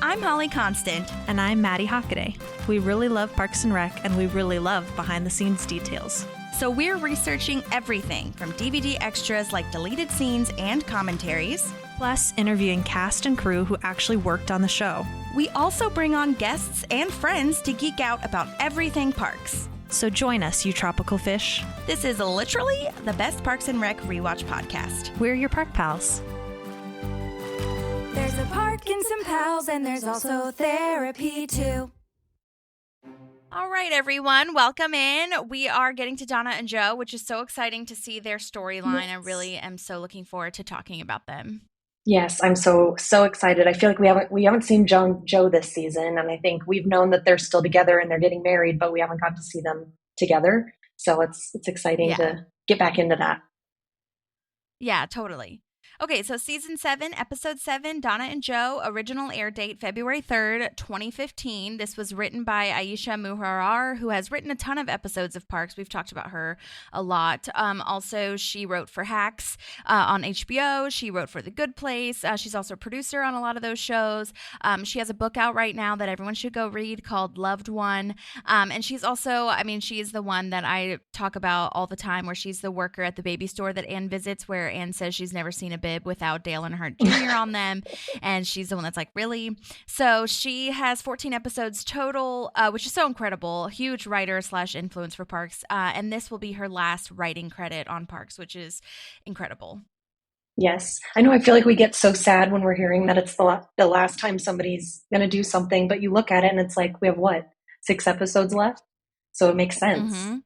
I'm Holly Constant. And I'm Maddie Hockaday. We really love Parks and Rec, and we really love behind-the-scenes details. So we're researching everything from DVD extras like deleted scenes and commentaries, plus interviewing cast and crew who actually worked on the show. We also bring on guests and friends to geek out about everything parks. So join us, you tropical fish. This is literally the best Parks and Rec rewatch podcast. We're your park pals. There's a park and some pals, and there's also therapy too. All right, everyone, welcome in. We are getting to Donna and Joe, which is so exciting to see their storyline. Yes. I really am so looking forward to talking about them. Yes, I'm so excited. I feel like we haven't seen Joe this season, and I think we've known that they're still together and they're getting married, but we haven't got to see them together. So it's exciting to get back into that. Yeah, totally. Okay, so Season 7, Episode 7, Donna and Joe, original air date February 3rd, 2015. This was written by Aisha Muharrar, who has written a ton of episodes of Parks. We've talked about her a lot. Also, she wrote for Hacks on HBO. She wrote for The Good Place. She's also a producer on a lot of those shows. She has a book out right now that everyone should go read called Loved One. And she's also, she is the one that I talk about all the time, where she's the worker at the baby store that Anne visits, where Anne says she's never seen a bib without Dale Earnhardt Jr. on them, and she's the one that's like, really? So she has 14 episodes total, which is so incredible. Huge writer / influence for Parks, and this will be her last writing credit on Parks, which is incredible. Yes, I know. I feel like we get so sad when we're hearing that it's the last time somebody's going to do something, but you look at it and it's like, we have 6 episodes left? So it makes sense. Mm-hmm.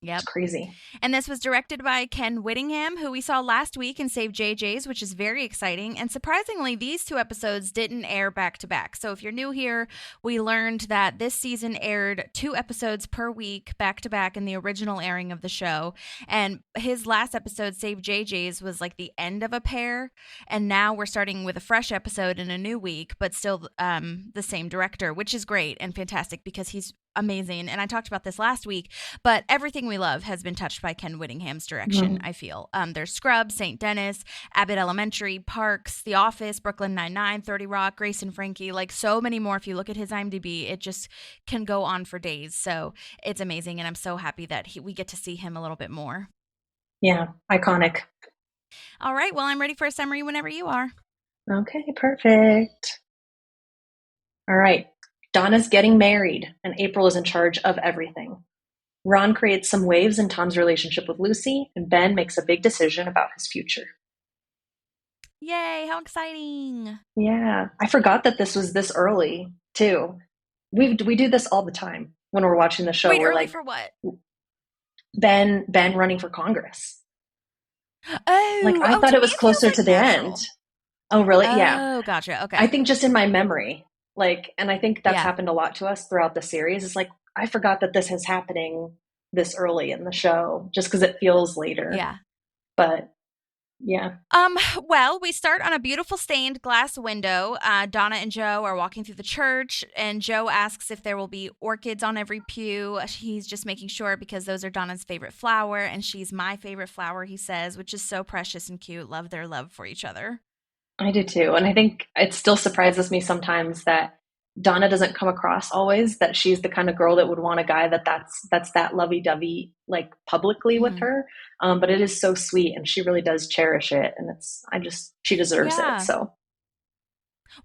Yep. It's crazy. And this was directed by Ken Whittingham, who we saw last week in Save JJ's, which is very exciting. And surprisingly, these 2 episodes didn't air back to back. So if you're new here, we learned that this season aired 2 episodes per week back to back in the original airing of the show. And his last episode, Save JJ's, was like the end of a pair. And now we're starting with a fresh episode in a new week, but still the same director, which is great and fantastic because he's amazing. And I talked about this last week, but everything we love has been touched by Ken Whittingham's direction, I feel. There's Scrubs, St. Dennis, Abbott Elementary, Parks, The Office, Brooklyn Nine-Nine, 30 Rock, Grace and Frankie, like so many more. If you look at his IMDb, it just can go on for days. So it's amazing. And I'm so happy that we get to see him a little bit more. Yeah, iconic. All right. Well, I'm ready for a summary whenever you are. Okay, perfect. All right. Donna's getting married, and April is in charge of everything. Ron creates some waves in Tom's relationship with Lucy, and Ben makes a big decision about his future. Yay, how exciting. Yeah, I forgot that this was this early, too. We do this all the time when we're watching the show. Wait, we're early like, for what? Ben running for Congress. Oh, I thought it was closer to the end. Oh, really? Yeah. Oh, gotcha. Okay. I think just in my memory. And I think that's happened a lot to us throughout the series. It's like, I forgot that this is happening this early in the show, just because it feels later. Yeah. But yeah. Well, we start on a beautiful stained glass window. Donna and Joe are walking through the church, and Joe asks if there will be orchids on every pew. He's just making sure because those are Donna's favorite flower, and she's my favorite flower, he says, which is so precious and cute. Love their love for each other. I do too. And I think it still surprises me sometimes that Donna doesn't come across always that she's the kind of girl that would want a guy that's that lovey-dovey, like publicly with her. But it is so sweet, and she really does cherish it. And she deserves it. So.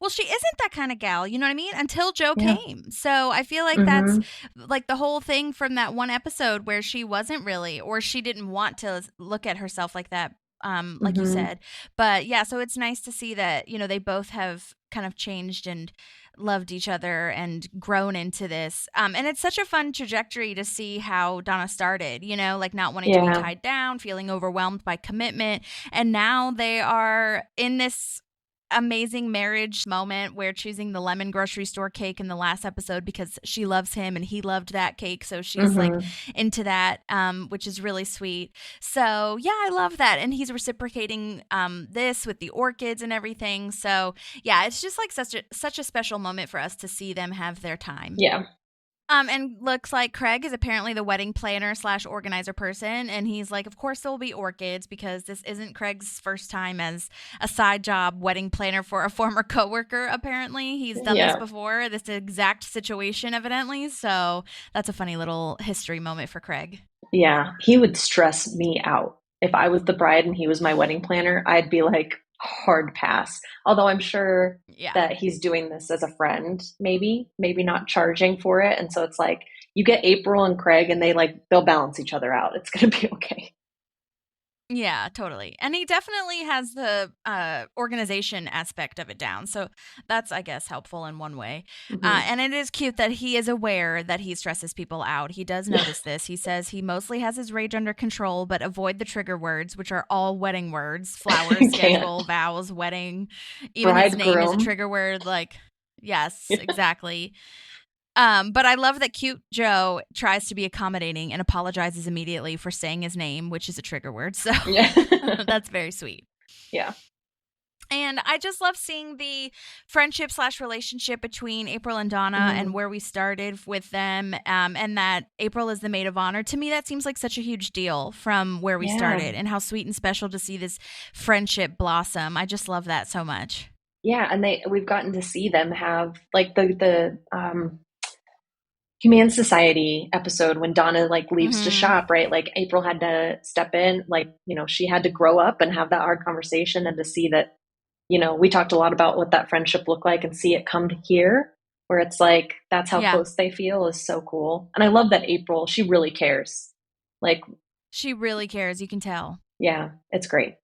Well, she isn't that kind of gal, you know what I mean? Until Joe came. So I feel like that's like the whole thing from that one episode where she wasn't really, or she didn't want to look at herself like that. Like you said. But yeah, so it's nice to see that, they both have kind of changed and loved each other and grown into this. And it's such a fun trajectory to see how Donna started, like not wanting to be tied down, feeling overwhelmed by commitment. And now they are in this amazing marriage moment where choosing the lemon grocery store cake in the last episode because she loves him and he loved that cake, so she's like into that, which is really sweet. So yeah, I love that. And he's reciprocating this with the orchids and everything. So yeah, it's just like such a special moment for us to see them have their time. Yeah, And looks like Craig is apparently the wedding planner / organizer person. And he's like, of course there will be orchids because this isn't Craig's first time as a side job wedding planner for a former coworker, apparently. He's done this before, this exact situation, evidently. So that's a funny little history moment for Craig. Yeah, he would stress me out. If I was the bride and he was my wedding planner, I'd be like, hard pass. Although I'm sure that he's doing this as a friend, maybe not charging for it. And so it's like you get April and Craig and they'll balance each other out. It's going to be okay. Yeah, totally. And he definitely has the organization aspect of it down. So that's, I guess, helpful in one way. Mm-hmm. And it is cute that he is aware that he stresses people out. He does notice this. He says he mostly has his rage under control, but avoid the trigger words, which are all wedding words: flowers, schedule, vows, wedding. Even his name is a trigger word. Like, yes, exactly. But I love that cute Joe tries to be accommodating and apologizes immediately for saying his name, which is a trigger word. So that's very sweet. Yeah. And I just love seeing the friendship / relationship between April and Donna and where we started with them, and that April is the maid of honor. To me, that seems like such a huge deal from where we started, and how sweet and special to see this friendship blossom. I just love that so much. Yeah, and we've gotten to see them have like the Humane Society episode when Donna leaves to shop, right? Like April had to step in, she had to grow up and have that hard conversation, and to see that, we talked a lot about what that friendship looked like, and see it come here where it's like, that's how close they feel is so cool. And I love that April, she really cares. She really cares. You can tell. Yeah, it's great.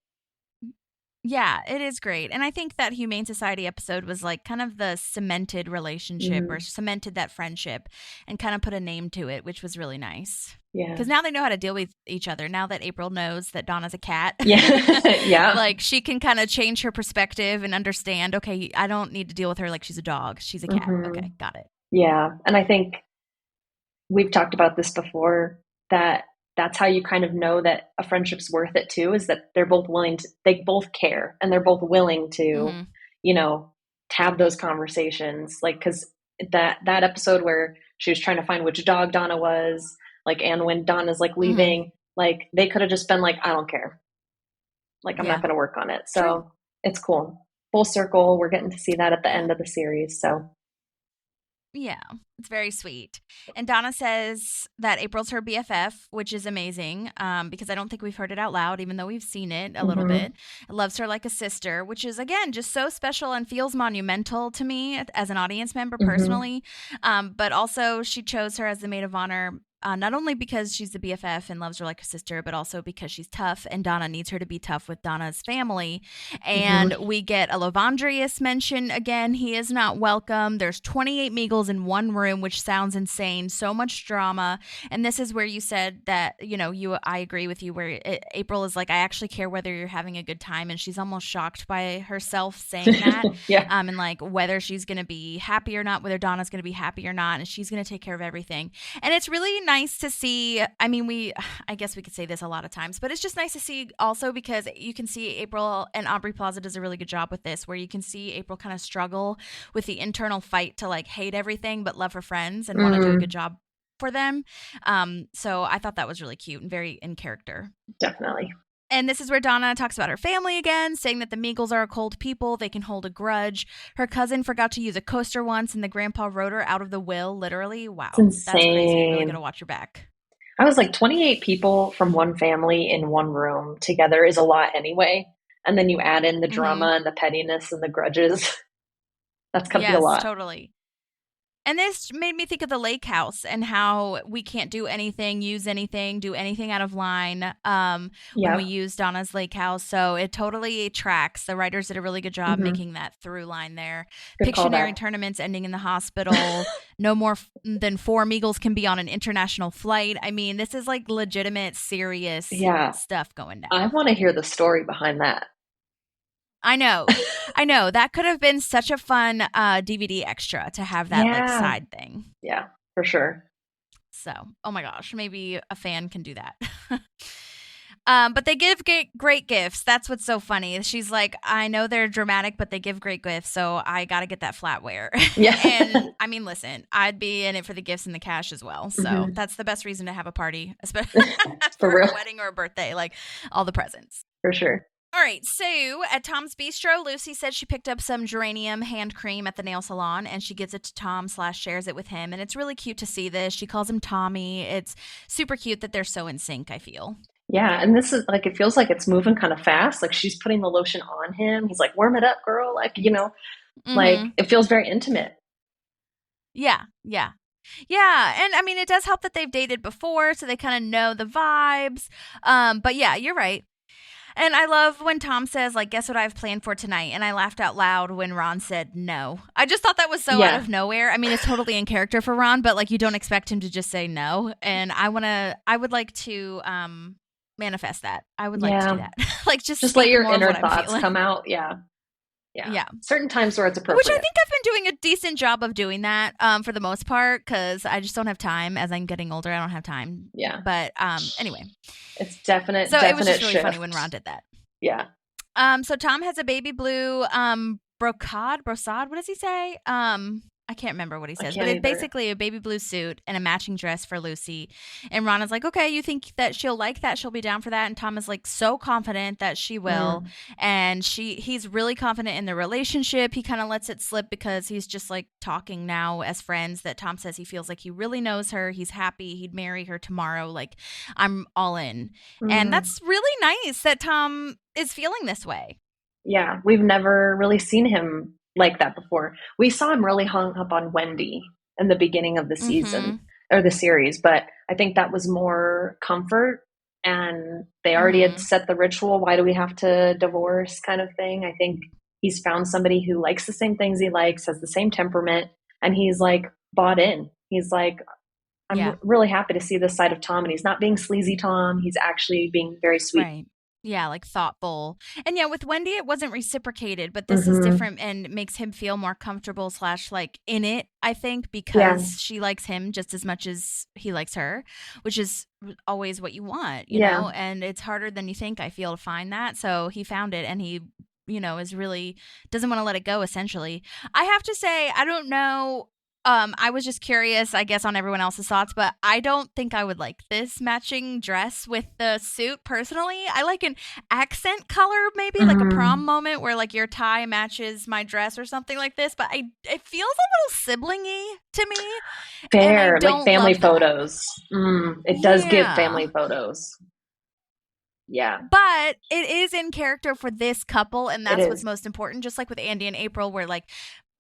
Yeah, it is great. And I think that Humane Society episode was like kind of the cemented relationship or cemented that friendship and kind of put a name to it, which was really nice. Yeah. Because now they know how to deal with each other. Now that April knows that Donna's a cat. Yeah. Yeah. Like she can kind of change her perspective and understand, okay, I don't need to deal with her like she's a dog. She's a cat. Okay, got it. Yeah. And I think we've talked about this before, that's how you kind of know that a friendship's worth it too, is that they're both they both care, and they're both willing to, have those conversations. Like, cause that episode where she was trying to find which dog Donna was, and when Donna's leaving, they could have just been like, I don't care. I'm not going to work on it. So it's cool. Full circle. We're getting to see that at the end of the series. So yeah, it's very sweet. And Donna says that April's her BFF, which is amazing, because I don't think we've heard it out loud, even though we've seen it a little bit. Loves her like a sister, which is, again, just so special and feels monumental to me as an audience member personally. But also she chose her as the maid of honor, not only because she's the BFF and loves her like a sister, but also because she's tough, and Donna needs her to be tough with Donna's family. And we get a Lavandrius mention again. He is not welcome. There's 28 Meagles in one room, which sounds insane. So much drama. And this is where you said that, I agree with you, where April is like, I actually care whether you're having a good time. And she's almost shocked by herself saying that. And whether she's going to be happy or not, whether Donna's going to be happy or not. And she's going to take care of everything. And it's really nice to see. I mean, I guess we could say this a lot of times, but it's just nice to see also because you can see April, and Aubrey Plaza does a really good job with this, where you can see April kind of struggle with the internal fight to hate everything but love her friends and want to do a good job for them. So I thought that was really cute and very in character. Definitely. And this is where Donna talks about her family again, saying that the Meagles are a cold people. They can hold a grudge. Her cousin forgot to use a coaster once, and the grandpa wrote her out of the will, literally. Wow. That's crazy. You really got to watch your back. I was like, 28 people from one family in one room together is a lot anyway. And then you add in the drama and the pettiness and the grudges. That's going to be a lot. Yes, totally. And this made me think of the lake house and how we can't do anything, use anything, do anything out of line when we use Donna's lake house. So it totally tracks. The writers did a really good job making that through line there. Good Pictionary tournaments ending in the hospital. No more than 4 Meagles can be on an international flight. I mean, this is legitimate, serious stuff going down. I want to hear the story behind that. I know. That could have been such a fun DVD extra to have that side thing. Yeah, for sure. So, oh my gosh, maybe a fan can do that. But they give great gifts. That's what's so funny. She's like, I know they're dramatic, but they give great gifts, so I got to get that flatware. Yeah. And I mean, listen, I'd be in it for the gifts and the cash as well. So that's the best reason to have a party, especially for real. a wedding or a birthday, like all the presents. For sure. All right, so at Tom's Bistro, Lucy said she picked up some geranium hand cream at the nail salon, and she gives it to Tom / shares it with him, and it's really cute to see this. She calls him Tommy. It's super cute that they're so in sync, I feel. Yeah, and this is like, it feels like it's moving kind of fast. Like she's putting the lotion on him. He's like, warm it up, girl. Like, you know, like it feels very intimate. Yeah. And I mean, it does help that they've dated before, so they kind of know the vibes. But yeah, you're right. And I love when Tom says, like, guess what I've planned for tonight? And I laughed out loud when Ron said no. I just thought that was so out of nowhere. I mean, it's totally in character for Ron, but like, you don't expect him to just say no. And I would like to manifest that. I would like to do that. Like, just let your inner thoughts come out. Yeah. Certain times where it's appropriate. Which I think I've been doing a decent job of doing that for the most part, because I just don't have time. As I'm getting older, I don't have time. Yeah. But anyway. It's definite. So definite it was just really shift. funny when Ron did that. Yeah. So Tom has a baby blue brocade. What does he say? I can't remember what he says, but it's basically a baby blue suit and a matching dress for Lucy. And Ron is like, okay, you think that she'll like that? She'll be down for that. And Tom is like so confident that she will. And he's really confident in the relationship. He kind of lets it slip because he's just like talking now as friends, that Tom says he feels like he really knows her. He's happy. He'd marry her tomorrow. Like, I'm all in. And that's really nice that Tom is feeling this way. Yeah. We've never really seen him like that before. We saw him really hung up on Wendy in the beginning of the season or the series, but I think that was more comfort, and they already had set the ritual. Why do we have to divorce kind of thing? I think he's found somebody who likes the same things he likes, has the same temperament, and he's like bought in. He's like, I'm really happy to see this side of Tom, and he's not being sleazy Tom. He's actually being very sweet. Right. Yeah, like thoughtful. And yeah, with Wendy, it wasn't reciprocated, but this is different and makes him feel more comfortable / like in it, I think, because she likes him just as much as he likes her, which is always what you want, you know? And it's harder than you think, I feel, to find that. So he found it, and he, you know, is really doesn't want to let it go, essentially. I have to say, I don't know. I was just curious, I guess, on everyone else's thoughts, but I don't think I would like this matching dress with the suit personally. I like an accent color, maybe like a prom moment where like your tie matches my dress or something like this. But it feels a little siblingy to me. Fair, like family photos. It does give family photos. Yeah. But it is in character for this couple, and that's what's most important. Just like with Andy and April, where like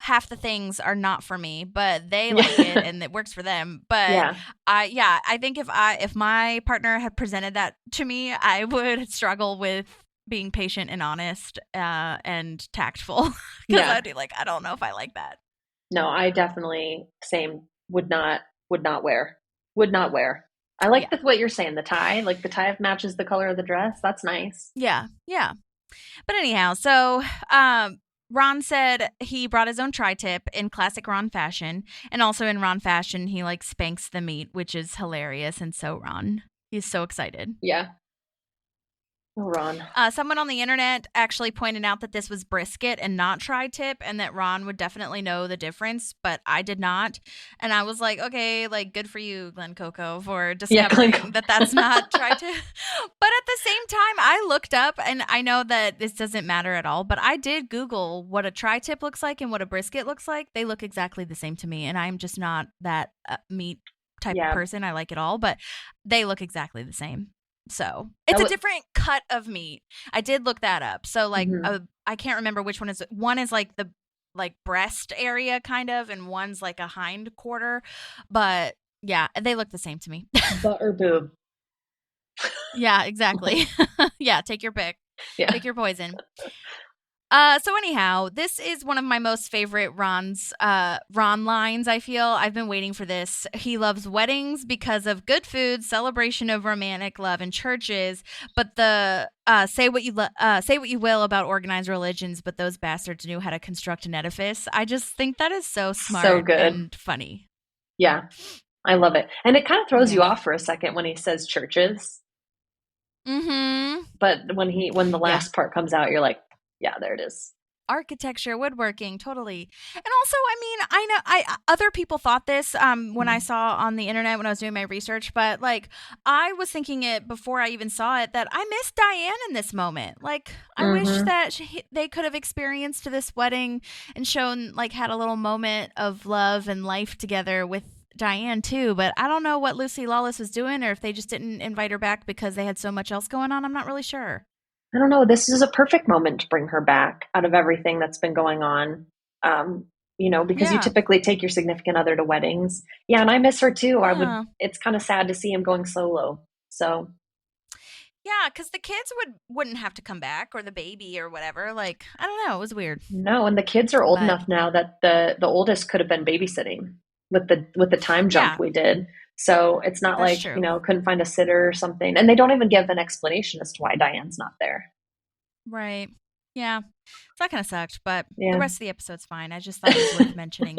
half the things are not for me, but they like it and it works for them. But I think if my partner had presented that to me, I would struggle with being patient and honest and tactful, because I'd be like, I don't know if I like that. No, I definitely would not wear. I like what you're saying, the tie, like the tie matches the color of the dress. That's nice. Yeah. But anyhow, so Ron said he brought his own tri-tip in classic Ron fashion, and also in Ron fashion, he like spanks the meat, which is hilarious. And so Ron, he's so excited. Yeah. Oh, Ron. Someone on the internet actually pointed out that this was brisket and not tri-tip, and that Ron would definitely know the difference, but I did not. And I was like, okay, like good for you, Glenn Coco, for discovering that that's not tri-tip. But at the same time, I looked up, and I know that this doesn't matter at all, but I did Google what a tri-tip looks like and what a brisket looks like. They look exactly the same to me, and I'm just not that meat type of person. I like it all, but they look exactly the same. So it's a different cut of meat. I did look that up. So like I can't remember which one is. One is like the breast area kind of, and one's like a hind quarter. But yeah, they look the same to me. Butt or boob. Yeah, exactly. Yeah, take your pick. Yeah. Pick your poison. So anyhow, this is one of my most favorite Ron lines, I feel. I've been waiting for this. He loves weddings because of good food, celebration of romantic love, and churches. But the say what you will about organized religions, but those bastards knew how to construct an edifice. I just think that is so smart, so good, and funny. Yeah, I love it. And it kind of throws you off for a second when he says churches. Mm-hmm. But when the last part comes out, you're like, yeah, there it is. Architecture, woodworking, totally. And also, I mean, I know other people thought this when I saw on the internet when I was doing my research, but like I was thinking it before I even saw it that I miss Diane in this moment. Like I wish that they could have experienced this wedding and shown like had a little moment of love and life together with Diane too. But I don't know what Lucy Lawless was doing or if they just didn't invite her back because they had so much else going on. I'm not really sure. I don't know. This is a perfect moment to bring her back out of everything that's been going on. Because you typically take your significant other to weddings. Yeah, and I miss her too. Yeah. It's kind of sad to see him going solo. So yeah, because the kids wouldn't have to come back or the baby or whatever. Like, I don't know. It was weird. No, and the kids are old enough now that the oldest could have been babysitting with the time jump we did. So it's not That's like, true. Couldn't find a sitter or something. And they don't even give an explanation as to why Diane's not there. Right. Yeah. So that kind of sucked, but Yeah. the rest of the episode's fine. I just thought it was worth mentioning.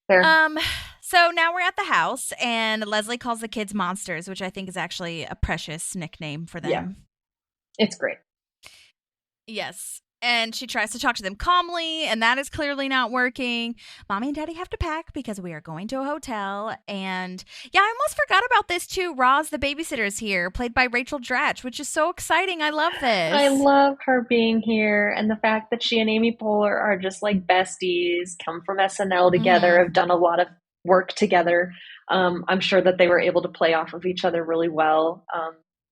Fair. So now we're at the house, and Leslie calls the kids monsters, which I think is actually a precious nickname for them. Yeah. It's great. Yes. And she tries to talk to them calmly, and that is clearly not working. Mommy and Daddy have to pack because we are going to a hotel. And yeah, I almost forgot about this too. Roz, the babysitter, is here, played by Rachel Dratch, which is so exciting. I love this. I love her being here, and the fact that she and Amy Poehler are just like besties, come from SNL together, have done a lot of work together. I'm sure that they were able to play off of each other really well.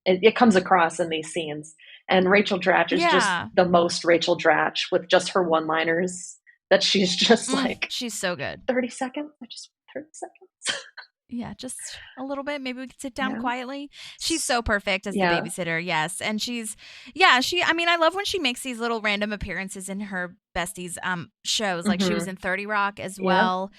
It comes across in these scenes. And Rachel Dratch is just the most Rachel Dratch with just her one-liners that she's just like... She's so good. 30 seconds? I just 30 seconds. Yeah, just a little bit. Maybe we could sit down quietly. She's so perfect as the babysitter, yes. And I love when she makes these little random appearances in her besties shows. Like she was in 30 Rock as well.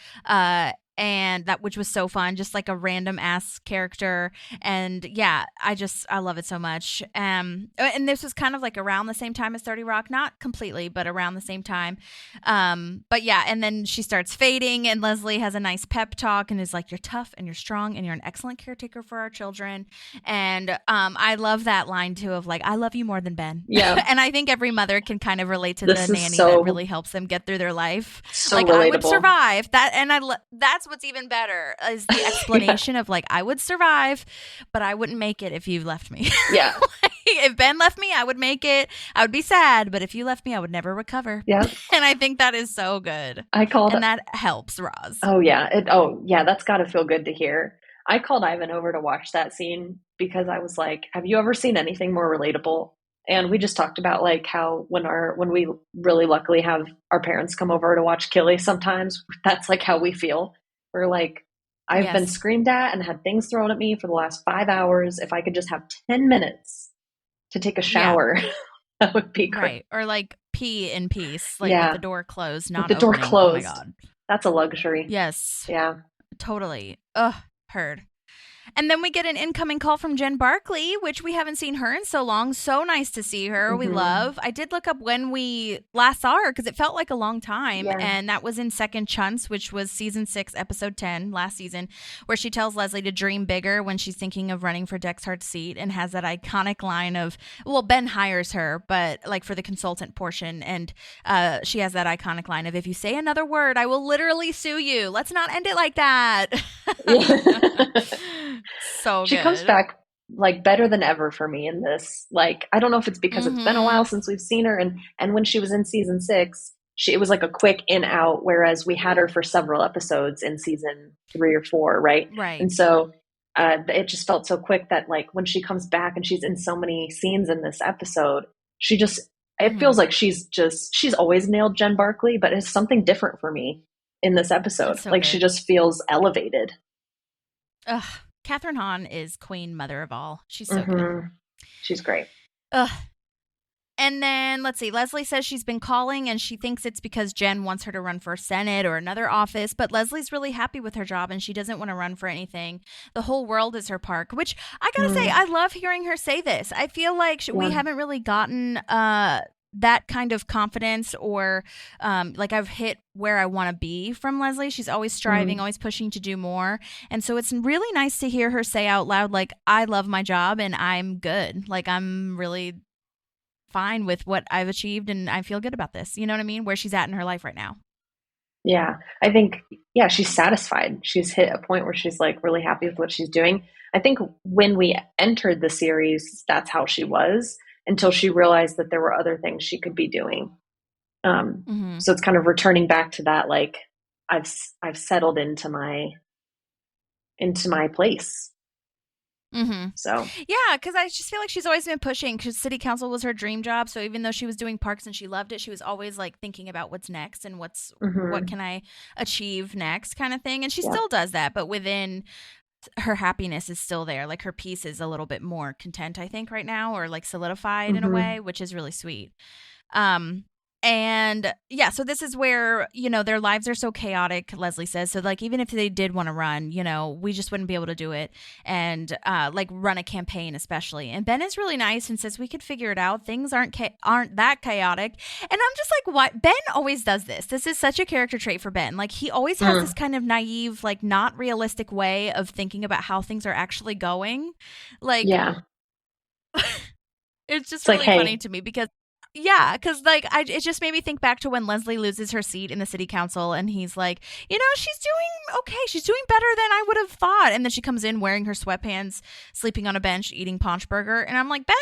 And which was so fun, just like a random ass character. And yeah, I love it so much. And this was kind of like around the same time as 30 Rock, not completely, but around the same time. But yeah, and then she starts fading, and Leslie has a nice pep talk and is like, "You're tough and you're strong and you're an excellent caretaker for our children." And I love that line too of like, "I love you more than Ben." Yeah. And I think every mother can kind of relate to the nanny that really helps them get through their life. So like relatable. I would survive that, and that's what's even better is the explanation of like, I would survive, but I wouldn't make it if you left me. Yeah. Like, if Ben left me, I would make it. I would be sad, but if you left me, I would never recover. Yeah. And I think that is so good. That helps Roz. Oh yeah. That's got to feel good to hear. I called Ivan over to watch that scene because I was like, have you ever seen anything more relatable? And we just talked about like how when we really luckily have our parents come over to watch Killy, sometimes that's like how we feel. We're like, I've been screamed at and had things thrown at me for the last 5 hours. If I could just have 10 minutes to take a shower, that would be great. Right. Or like pee in peace, like with the door closed, not with the opening. door closed. Oh my God. That's a luxury. Yes. Yeah. Totally. Ugh, heard. And then we get an incoming call from Jen Barkley, which we haven't seen her in so long. So nice to see her. We love. I did look up when we last saw her because it felt like a long time. Yeah. And that was in Second Chance, which was season 6, episode 10, last season, where she tells Leslie to dream bigger when she's thinking of running for Dexhart's seat and has that iconic line of, well, Ben hires her, but like for the consultant portion. And she has that iconic line of, if you say another word, I will literally sue you. Let's not end it like that. So she comes back like better than ever for me in this. Like, I don't know if it's because it's been a while since we've seen her, and when she was in season 6, it was like a quick in out, whereas we had her for several episodes in season 3 or 4, right? Right. And so it just felt so quick that like when she comes back and she's in so many scenes in this episode, she just it feels like she's always nailed Jen Barkley, but it's something different for me in this episode. So like good. She just feels elevated. Ugh. Catherine Hahn is queen mother of all. She's so good. She's great. Ugh. And then, let's see, Leslie says she's been calling and she thinks it's because Jen wants her to run for Senate or another office, but Leslie's really happy with her job and she doesn't want to run for anything. The whole world is her park, which I gotta say, I love hearing her say this. I feel like we haven't really gotten that kind of confidence or like I've hit where I want to be from Leslie. She's always striving, always pushing to do more. And so it's really nice to hear her say out loud, like, I love my job and I'm good. Like, I'm really fine with what I've achieved and I feel good about this. You know what I mean? Where she's at in her life right now. Yeah. I think, she's satisfied. She's hit a point where she's like really happy with what she's doing. I think when we entered the series, that's how she was until she realized that there were other things she could be doing. So it's kind of returning back to that, like I've settled into my place. So yeah, because I just feel like she's always been pushing because city council was her dream job. So even though she was doing parks and she loved it, she was always like thinking about what's next and what can I achieve next kind of thing. And she still does that, but within her happiness is still there. Like her peace is a little bit more content, I think, right now, or like solidified in a way, which is really sweet. And yeah, so this is where, their lives are so chaotic, Leslie says. So like, even if they did want to run, we just wouldn't be able to do it. And like run a campaign, especially. And Ben is really nice and says we could figure it out. Things aren't that chaotic. And I'm just like, what? Ben always does this. This is such a character trait for Ben. Like he always has this kind of naive, like not realistic way of thinking about how things are actually going. Like, it's just really funny to me because like it just made me think back to when Leslie loses her seat in the city council and he's like, she's doing okay. She's doing better than I would have thought. And then she comes in wearing her sweatpants, sleeping on a bench, eating paunch burger. And I'm like, Ben,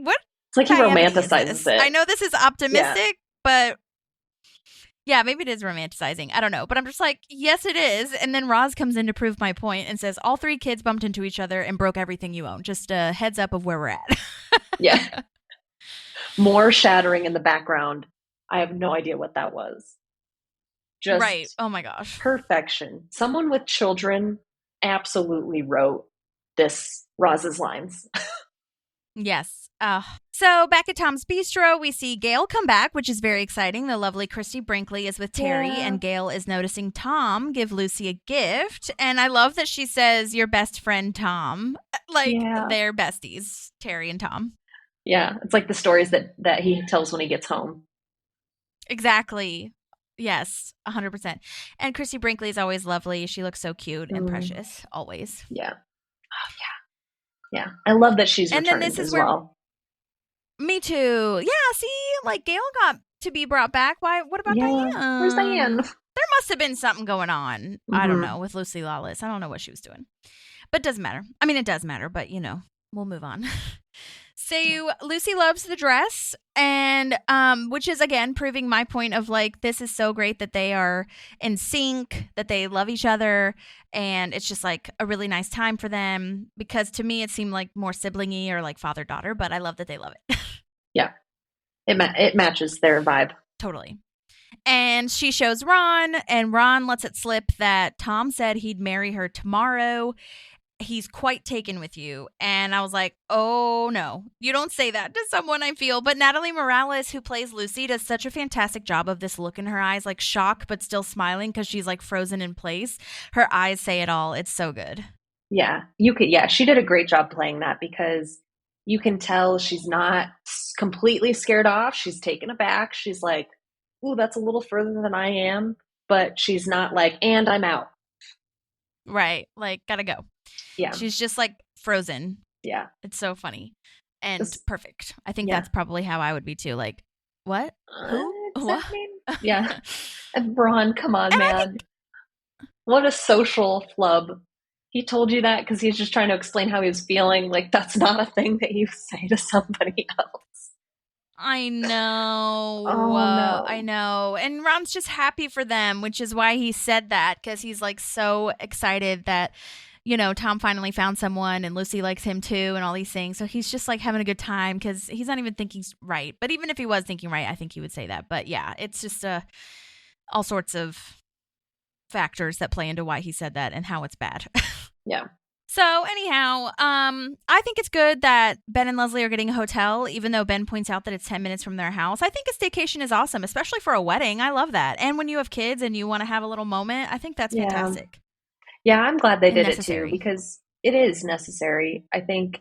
what? It's like he romanticizes it. I know this is optimistic, but yeah, maybe it is romanticizing. I don't know. But I'm just like, yes, it is. And then Roz comes in to prove my point and says, all three kids bumped into each other and broke everything you own. Just a heads up of where we're at. Yeah. More shattering in the background. I have no idea what that was. Just right. Oh my gosh. Perfection. Someone with children absolutely wrote this Roz's lines. Yes. So back at Tom's Bistro, we see Gail come back, which is very exciting. The lovely Christy Brinkley is with Terry, and Gail is noticing Tom give Lucy a gift. And I love that she says, your best friend, Tom. Like, they're besties, Terry and Tom. Yeah, it's like the stories that he tells when he gets home. Exactly. Yes, 100%. And Christy Brinkley is always lovely. She looks so cute and precious, always. Yeah. Oh, yeah. I love that she's and returned then this is as where, well. Me too. Yeah, see, like Gail got to be brought back. Why? What about Diane? Where's Diane? There must have been something going on. I don't know, with Lucy Lawless. I don't know what she was doing. But it doesn't matter. I mean, it does matter, but we'll move on. So Lucy loves the dress, and which is again proving my point of like, this is so great that they are in sync, that they love each other, and it's just like a really nice time for them. Because to me, it seemed like more siblingy or like father daughter, but I love that they love it. Yeah, it matches their vibe totally. And she shows Ron, and Ron lets it slip that Tom said he'd marry her tomorrow. He's quite taken with you. And I was like, oh no, you don't say that to someone, I feel. But Natalie Morales, who plays Lucy, does such a fantastic job of this look in her eyes, like shock, but still smiling because she's like frozen in place. Her eyes say it all. It's so good. Yeah, she did a great job playing that because you can tell she's not completely scared off. She's taken aback. She's like, ooh, that's a little further than I am. But she's not like, and I'm out. Right. Like, gotta go. Yeah. She's just like frozen. Yeah. It's so funny and perfect. I think that's probably how I would be too. Like, what? Who? What? Yeah. And Ron, come on, man. What a social flub. He told you that because he's just trying to explain how he was feeling. Like, that's not a thing that you say to somebody else. I know. Oh, no. I know. And Ron's just happy for them, which is why he said that, because he's like so excited that, Tom finally found someone and Lucy likes him too and all these things. So he's just like having a good time because he's not even thinking right. But even if he was thinking right, I think he would say that. But yeah, it's just all sorts of factors that play into why he said that and how it's bad. Yeah. So anyhow, I think it's good that Ben and Leslie are getting a hotel, even though Ben points out that it's 10 minutes from their house. I think a staycation is awesome, especially for a wedding. I love that. And when you have kids and you want to have a little moment, I think that's fantastic. Yeah, I'm glad they did it too, because it is necessary. I think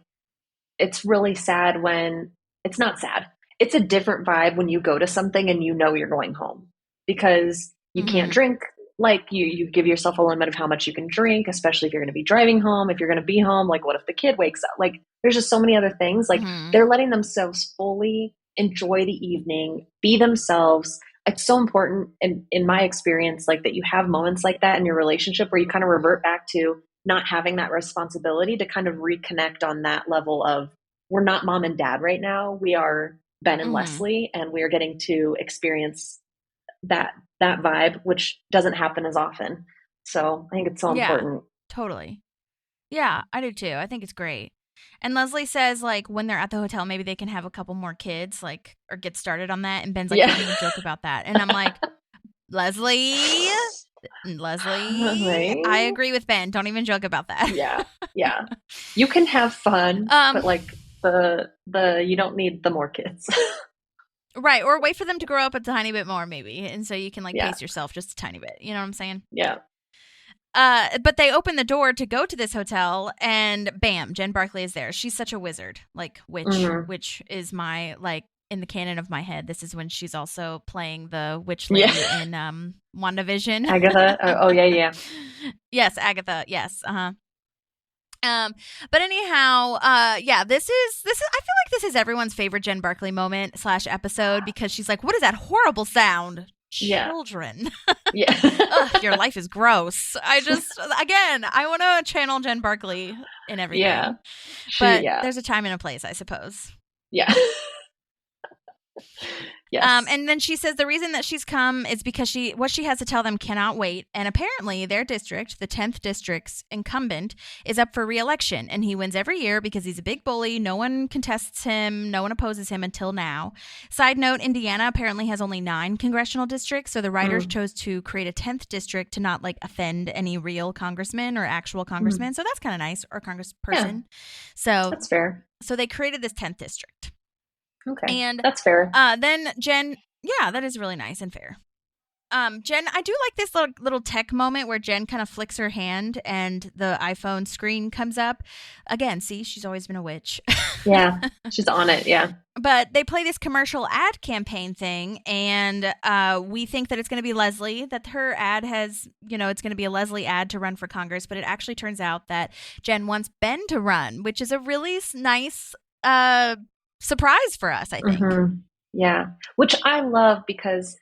it's really sad when it's not sad. it's a different vibe when you go to something and you know you're going home, because you can't drink. Like you give yourself a limit of how much you can drink, especially if you're going to be driving home, if you're going to be home. Like, what if the kid wakes up? Like, there's just so many other things. Like, they're letting themselves fully enjoy the evening, be themselves. It's so important in my experience, like, that you have moments like that in your relationship where you kind of revert back to not having that responsibility, to kind of reconnect on that level of, we're not mom and dad right now. We are Ben and Leslie, and we are getting to experience that vibe, which doesn't happen as often. So I think it's so important. Totally. Yeah, I do too. I think it's great. And Leslie says, like, when they're at the hotel, maybe they can have a couple more kids, like, or get started on that. And Ben's like, don't even joke about that. And I'm like, Leslie, Right? I agree with Ben. Don't even joke about that. Yeah. You can have fun, but like the you don't need the more kids. Right. Or wait for them to grow up a tiny bit more, maybe. And so you can, like, pace yourself just a tiny bit. You know what I'm saying? Yeah. But they open the door to go to this hotel, and bam, Jen Barkley is there. She's such a wizard, like, which is my, like, in the canon of my head, this is when she's also playing the witch lady in WandaVision. Agatha. Oh yeah. Yes, Agatha. Yes. But anyhow, this is I feel like this is everyone's favorite Jen Barkley moment / episode, because she's like, what is that horrible sound? Children. Yeah. Ugh, your life is gross. I want to channel Jen Barkley in everything. Yeah. But there's a time and a place, I suppose. Yeah. Yes. And then she says the reason that she's come is because what she has to tell them cannot wait. And apparently their district, the 10th district's incumbent, is up for re-election. And he wins every year because he's a big bully. No one contests him. No one opposes him until now. Side note, Indiana apparently has only 9 congressional districts. So the writers chose to create a 10th district to not, like, offend any real congressman or actual congressman. So that's kind of nice. Or congressperson. Yeah. So that's fair. So they created this 10th district. Okay, and that's fair. Then Jen, that is really nice and fair. Jen, I do like this little tech moment where Jen kind of flicks her hand and the iPhone screen comes up. Again, see, she's always been a witch. Yeah, she's on it, yeah. But they play this commercial ad campaign thing, and we think that it's going to be Leslie, that her ad has, it's going to be a Leslie ad to run for Congress, but it actually turns out that Jen wants Ben to run, which is a really nice surprise for us, I think. Yeah, which I love, because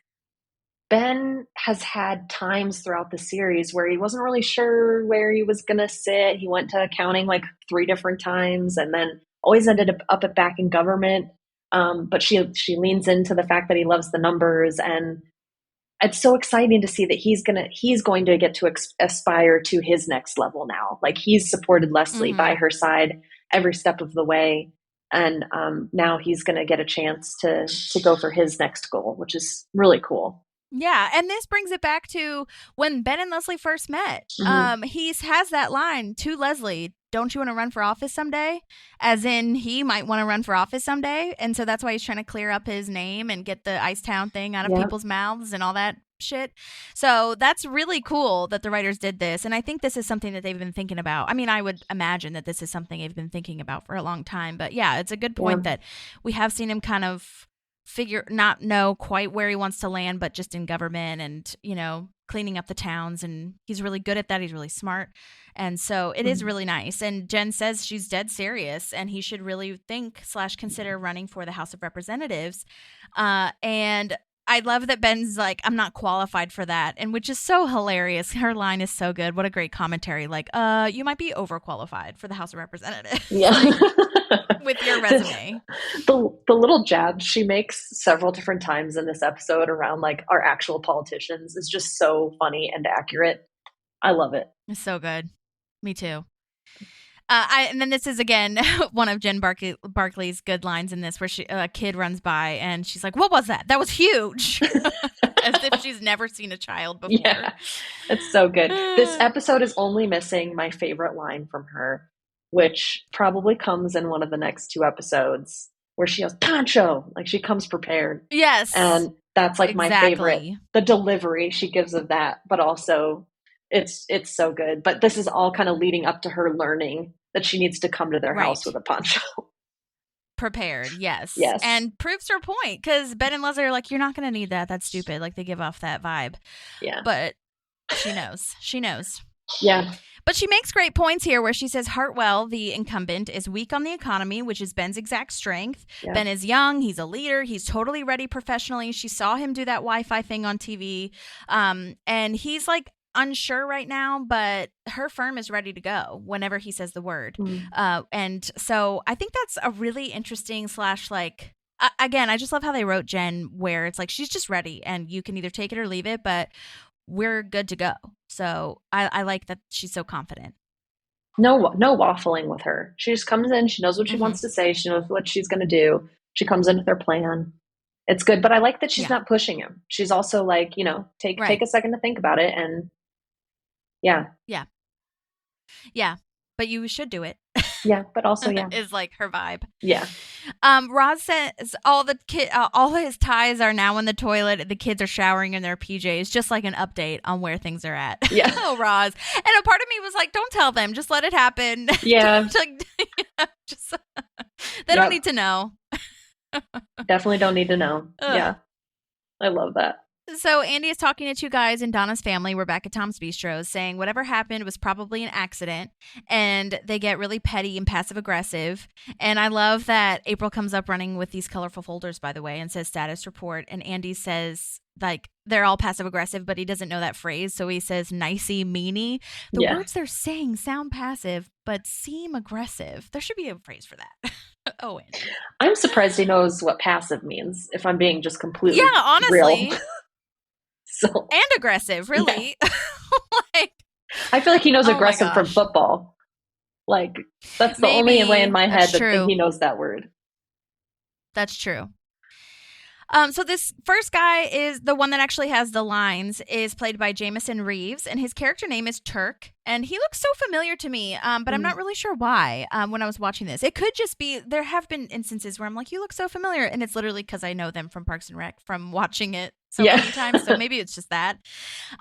Ben has had times throughout the series where he wasn't really sure where he was going to sit. He went to accounting like 3 different times, and then always ended up back in government. But she leans into the fact that he loves the numbers, and it's so exciting to see that he's going to get to aspire to his next level now. Like, he's supported Leslie by her side every step of the way. And now he's going to get a chance to go for his next goal, which is really cool. Yeah, and this brings it back to when Ben and Leslie first met. He has that line to Leslie, don't you want to run for office someday? As in, he might want to run for office someday. And so that's why he's trying to clear up his name and get the Icetown thing out of people's mouths and all that shit. So that's really cool that the writers did this. And I think this is something that they've been thinking about. I mean, I would imagine that this is something they've been thinking about for a long time. But yeah, it's a good point that we have seen him kind of not know quite where he wants to land, but just in government and, cleaning up the towns. And he's really good at that. He's really smart. And so it is really nice. And Jen says she's dead serious and he should really think / consider running for the House of Representatives. And I love that Ben's like, I'm not qualified for that. And which is so hilarious. Her line is so good. What a great commentary. Like, you might be overqualified for the House of Representatives. Yeah. With your resume. The little jabs she makes several different times in this episode around like our actual politicians is just so funny and accurate. I love it. It's so good. Me too. And then this is, again, one of Jen Barkley's good lines in this, where a kid runs by and she's like, what was that? That was huge. As if she's never seen a child before. Yeah, it's so good. This episode is only missing my favorite line from her, which probably comes in one of the next 2 episodes, where she goes, Pancho, like she comes prepared. Yes. And that's like my favorite. The delivery she gives of that, but also it's so good. But this is all kind of leading up to her learning that she needs to come to their house with a poncho. prepared, yes. Yes. And proves her point, because Ben and Leslie are like, you're not going to need that. That's stupid. Like, they give off that vibe. Yeah. But she knows. She knows. Yeah. But she makes great points here where she says Hartwell, the incumbent, is weak on the economy, which is Ben's exact strength. Yeah. Ben is young. He's a leader. He's totally ready professionally. She saw him do that Wi-Fi thing on TV. And he's like unsure right now, but her firm is ready to go whenever he says the word. And so I think that's a really interesting / like, again, I just love how they wrote Jen, where it's like she's just ready and you can either take it or leave it, but we're good to go. So I like that she's so confident. No waffling with her. She just comes in. She knows what she wants to say. She knows what she's going to do. She comes in with her plan. It's good. But I like that she's not pushing him. She's also like, take a second to think about it. And yeah. But you should do it. Yeah, but also, is like her vibe. Yeah. Roz says all his ties are now in the toilet. The kids are showering in their PJs, just like an update on where things are at. Yeah. Oh, Roz. And a part of me was like, don't tell them. Just let it happen. Yeah. They don't need to know. Definitely don't need to know. Ugh. Yeah. I love that. So Andy is talking to two guys in Donna's family. We're back at Tom's Bistro, saying whatever happened was probably an accident, and they get really petty and passive aggressive. And I love that April comes up running with these colorful folders, by the way, and says status report. And Andy says, like, they're all passive aggressive, but he doesn't know that phrase. So he says nicey meanie. The words they're saying sound passive, but seem aggressive. There should be a phrase for that. Oh, Andy. I'm surprised he knows what passive means, if I'm being just completely honestly. real. And aggressive, really. Yeah. Like, I feel like he knows aggressive from football. Like, that's the only way in my head that he knows that word. That's true. So this first guy is the one that actually has the lines, is played by Jamison Reeves, and his character name is Turk. And he looks so familiar to me, but I'm not really sure why when I was watching this. It could just be, there have been instances where I'm like, you look so familiar. And it's literally because I know them from Parks and Rec, from watching it so many times. So maybe it's just that.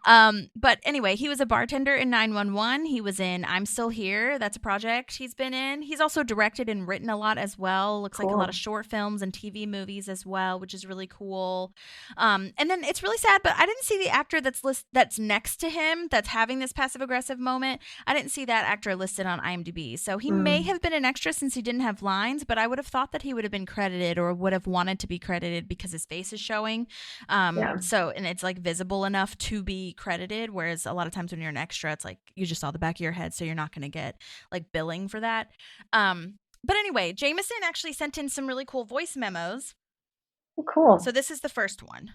But anyway, he was a bartender in 911. He was in I'm Still Here. That's a project he's been in. He's also directed and written a lot as well. Looks like a lot of short films and TV movies as well, which is really cool. And then it's really sad, but I didn't see the actor that's next to him that's having this passive aggressive moment. I didn't see that actor listed on IMDb. So he may have been an extra since he didn't have lines, but I would have thought that he would have been credited or would have wanted to be credited because his face is showing. So, and it's like visible enough to be credited. Whereas a lot of times when you're an extra, it's like you just saw the back of your head. So you're not going to get like billing for that. But anyway, Jamison actually sent in some really cool voice memos. Oh, cool. So this is the first one.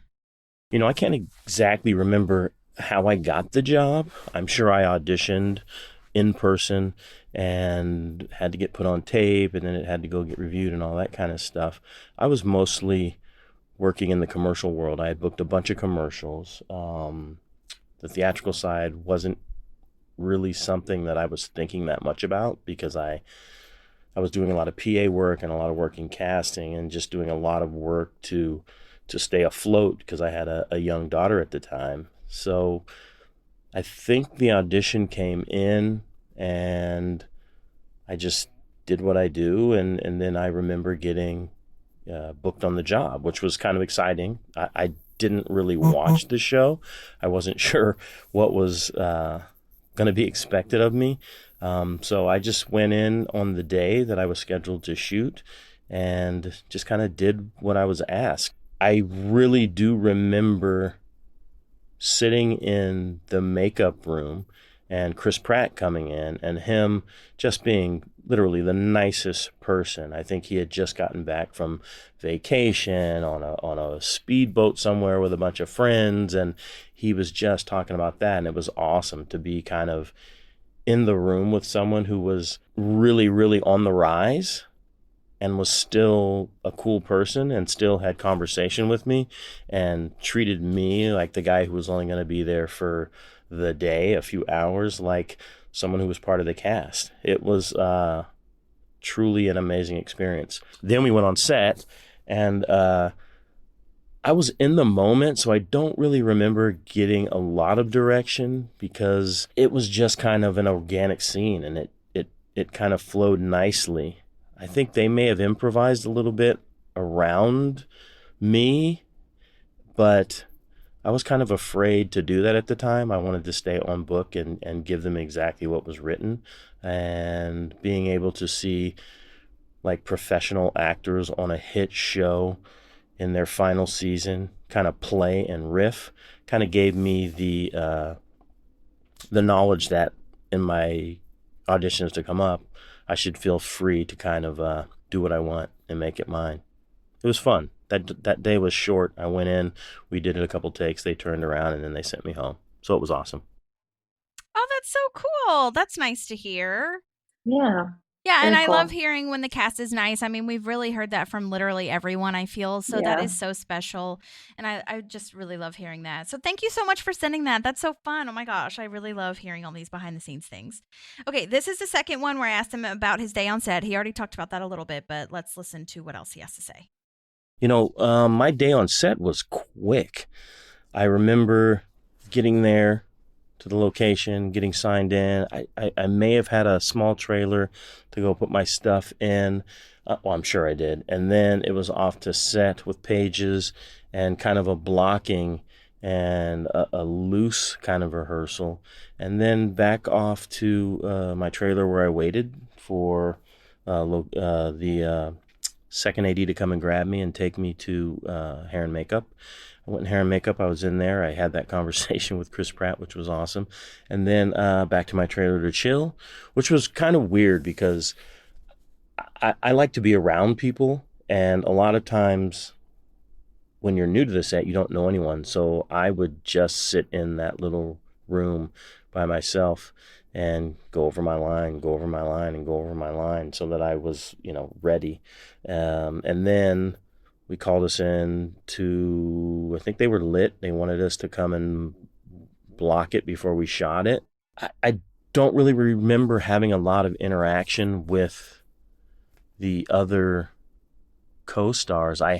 I can't exactly remember how I got the job. I'm sure I auditioned in person and had to get put on tape, and then it had to go get reviewed and all that kind of stuff. I was mostly working in the commercial world. I had booked a bunch of commercials. The theatrical side wasn't really something that I was thinking that much about because I was doing a lot of PA work and a lot of work in casting and just doing a lot of work to stay afloat because I had a young daughter at the time. So I think the audition came in and I just did what I do. And then I remember getting booked on the job, which was kind of exciting. I didn't really watch the show. I wasn't sure what was going to be expected of me. So I just went in on the day that I was scheduled to shoot and just kind of did what I was asked. I really do remember sitting in the makeup room and Chris Pratt coming in and him just being literally the nicest person. I think he had just gotten back from vacation on a speedboat somewhere with a bunch of friends, and he was just talking about that, and it was awesome to be kind of in the room with someone who was really, really on the rise and was still a cool person and still had conversation with me and treated me like the guy who was only going to be there for the day, a few hours, like someone who was part of the cast. It was truly an amazing experience. Then we went on set, and I was in the moment, so I don't really remember getting a lot of direction because it was just kind of an organic scene, and it kind of flowed nicely. I think they may have improvised a little bit around me, but I was kind of afraid to do that at the time. I wanted to stay on book and give them exactly what was written. And being able to see like professional actors on a hit show in their final season kind of play and riff kind of gave me the knowledge that in my auditions to come up, I should feel free to kind of do what I want and make it mine. It was fun. That day was short. I went in, we did it a couple takes, they turned around, and then they sent me home. So it was awesome. Oh, that's so cool. That's nice to hear. Yeah. Yeah, and Very I cool. love hearing when the cast is nice. I mean, we've really heard that from literally everyone, I feel. So that Yeah. is so special. And I just really love hearing that. So thank you so much for sending that. That's so fun. Oh my gosh. I really love hearing all these behind the scenes things. Okay, this is the second one where I asked him about his day on set. He already talked about that a little bit, but let's listen to what else he has to say. You know, my day on set was quick. I remember getting there to the location, getting signed in. I may have had a small trailer to go put my stuff in. Well, I'm sure I did. And then it was off to set with pages and kind of a blocking and a loose kind of rehearsal. And then back off to my trailer where I waited for the second AD to come and grab me and take me to hair and makeup. I went in hair and makeup. I was in there. I had that conversation with Chris Pratt, which was awesome. And then back to my trailer to chill, which was kind of weird because I like to be around people. And a lot of times when you're new to the set, you don't know anyone. So I would just sit in that little room by myself and go over my line, go over my line, and go over my line so that I was, ready. And then we called us in to, I think they were lit. They wanted us to come and block it before we shot it. I don't really remember having a lot of interaction with the other co-stars. I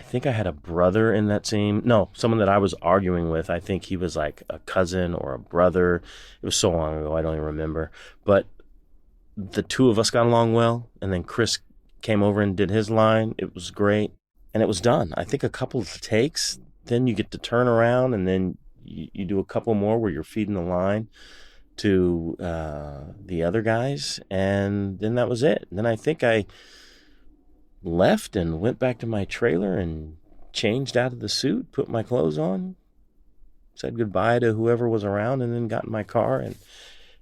think I had a brother in that scene. No, someone that I was arguing with. I think he was like a cousin or a brother. It was so long ago, I don't even remember. But the two of us got along well, and then Chris came over and did his line. It was great, and it was done. I think a couple of takes, then you get to turn around, and then you do a couple more where you're feeding the line to the other guys, and then that was it. And then I think I left and went back to my trailer and changed out of the suit, put my clothes on, said goodbye to whoever was around, and then got in my car and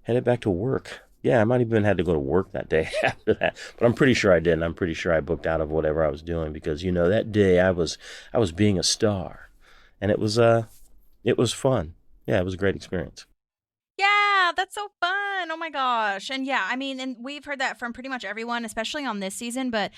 headed back to work. Yeah, I might have even had to go to work that day after that, but I'm pretty sure I didn't. I'm pretty sure I booked out of whatever I was doing because, that day I was being a star, and it was fun. Yeah, it was a great experience. Yeah, that's so fun. Oh my gosh. And yeah, I mean, and we've heard that from pretty much everyone, especially on this season, but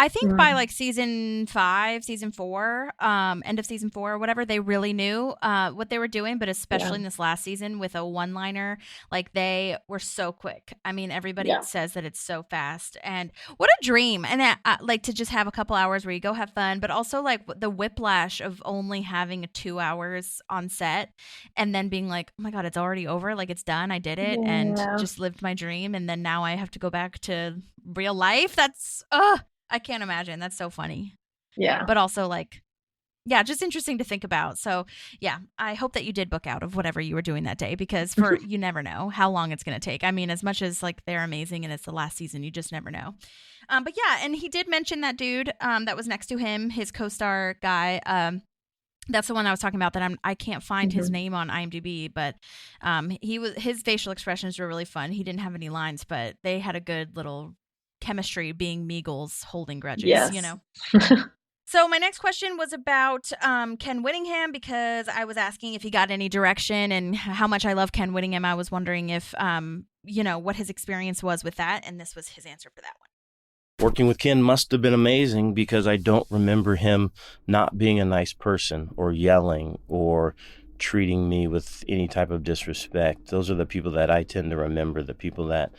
I think by like season 5, season 4, end of season 4 or whatever, they really knew what they were doing. But especially in this last season with a one-liner, like they were so quick. I mean, everybody says that it's so fast, and what a dream. And like to just have a couple hours where you go have fun, but also like the whiplash of only having 2 hours on set and then being like, oh my God, it's already over. Like it's done. I did it and just lived my dream. And then now I have to go back to real life. That's, I can't imagine. That's so funny. Yeah. But also like, yeah, just interesting to think about. So yeah, I hope that you did book out of whatever you were doing that day because you never know how long it's going to take. I mean, as much as like they're amazing and it's the last season, you just never know. But yeah, and he did mention that dude that was next to him, his co-star guy. That's the one I was talking about that I can't find his name on IMDb, but his facial expressions were really fun. He didn't have any lines, but they had a good little chemistry being Meagles holding grudges, So my next question was about Ken Whittingham because I was asking if he got any direction and how much I love Ken Whittingham. I was wondering if, what his experience was with that. And this was his answer for that one. Working with Ken must have been amazing because I don't remember him not being a nice person or yelling or treating me with any type of disrespect. Those are the people that I tend to remember, the people that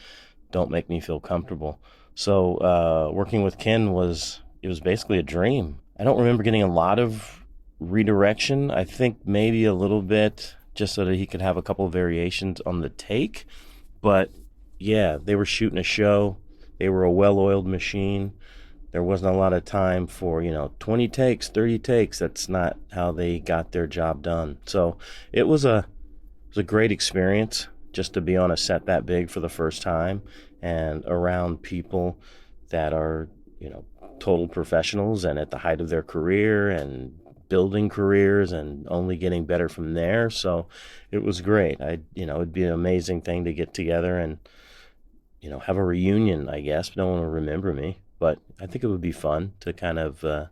don't make me feel comfortable. So working with Ken was basically a dream. I don't remember getting a lot of redirection. I think maybe a little bit just so that he could have a couple of variations on the take. But yeah, they were shooting a show. They were a well-oiled machine. There wasn't a lot of time for, 20 takes, 30 takes. That's not how they got their job done. So it was a great experience just to be on a set that big for the first time and around people that are, total professionals and at the height of their career and building careers and only getting better from there. So it was great. It'd be an amazing thing to get together and, have a reunion, I guess. No one will remember me. But I think it would be fun to kind of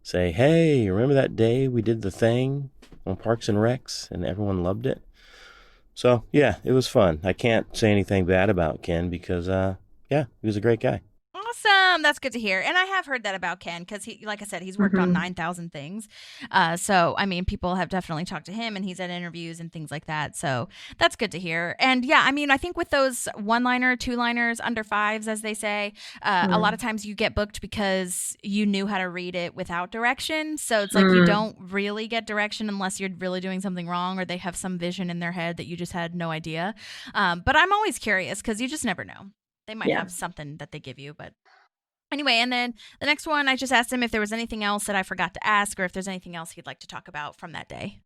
say, hey, remember that day we did the thing on Parks and Recs and everyone loved it? So, yeah, it was fun. I can't say anything bad about Ken because, he was a great guy. Awesome. That's good to hear. And I have heard that about Ken because he, like I said, he's worked on 9,000 things. So, I mean, people have definitely talked to him and he's at interviews and things like that. So that's good to hear. And yeah, I mean, I think with those one-liner, two-liners, under fives, as they say, a lot of times you get booked because you knew how to read it without direction. So it's like you don't really get direction unless you're really doing something wrong or they have some vision in their head that you just had no idea. But I'm always curious because you just never know. They might have something that they give you, but anyway. And then the next one, I just asked him if there was anything else that I forgot to ask or if there's anything else he'd like to talk about from that day.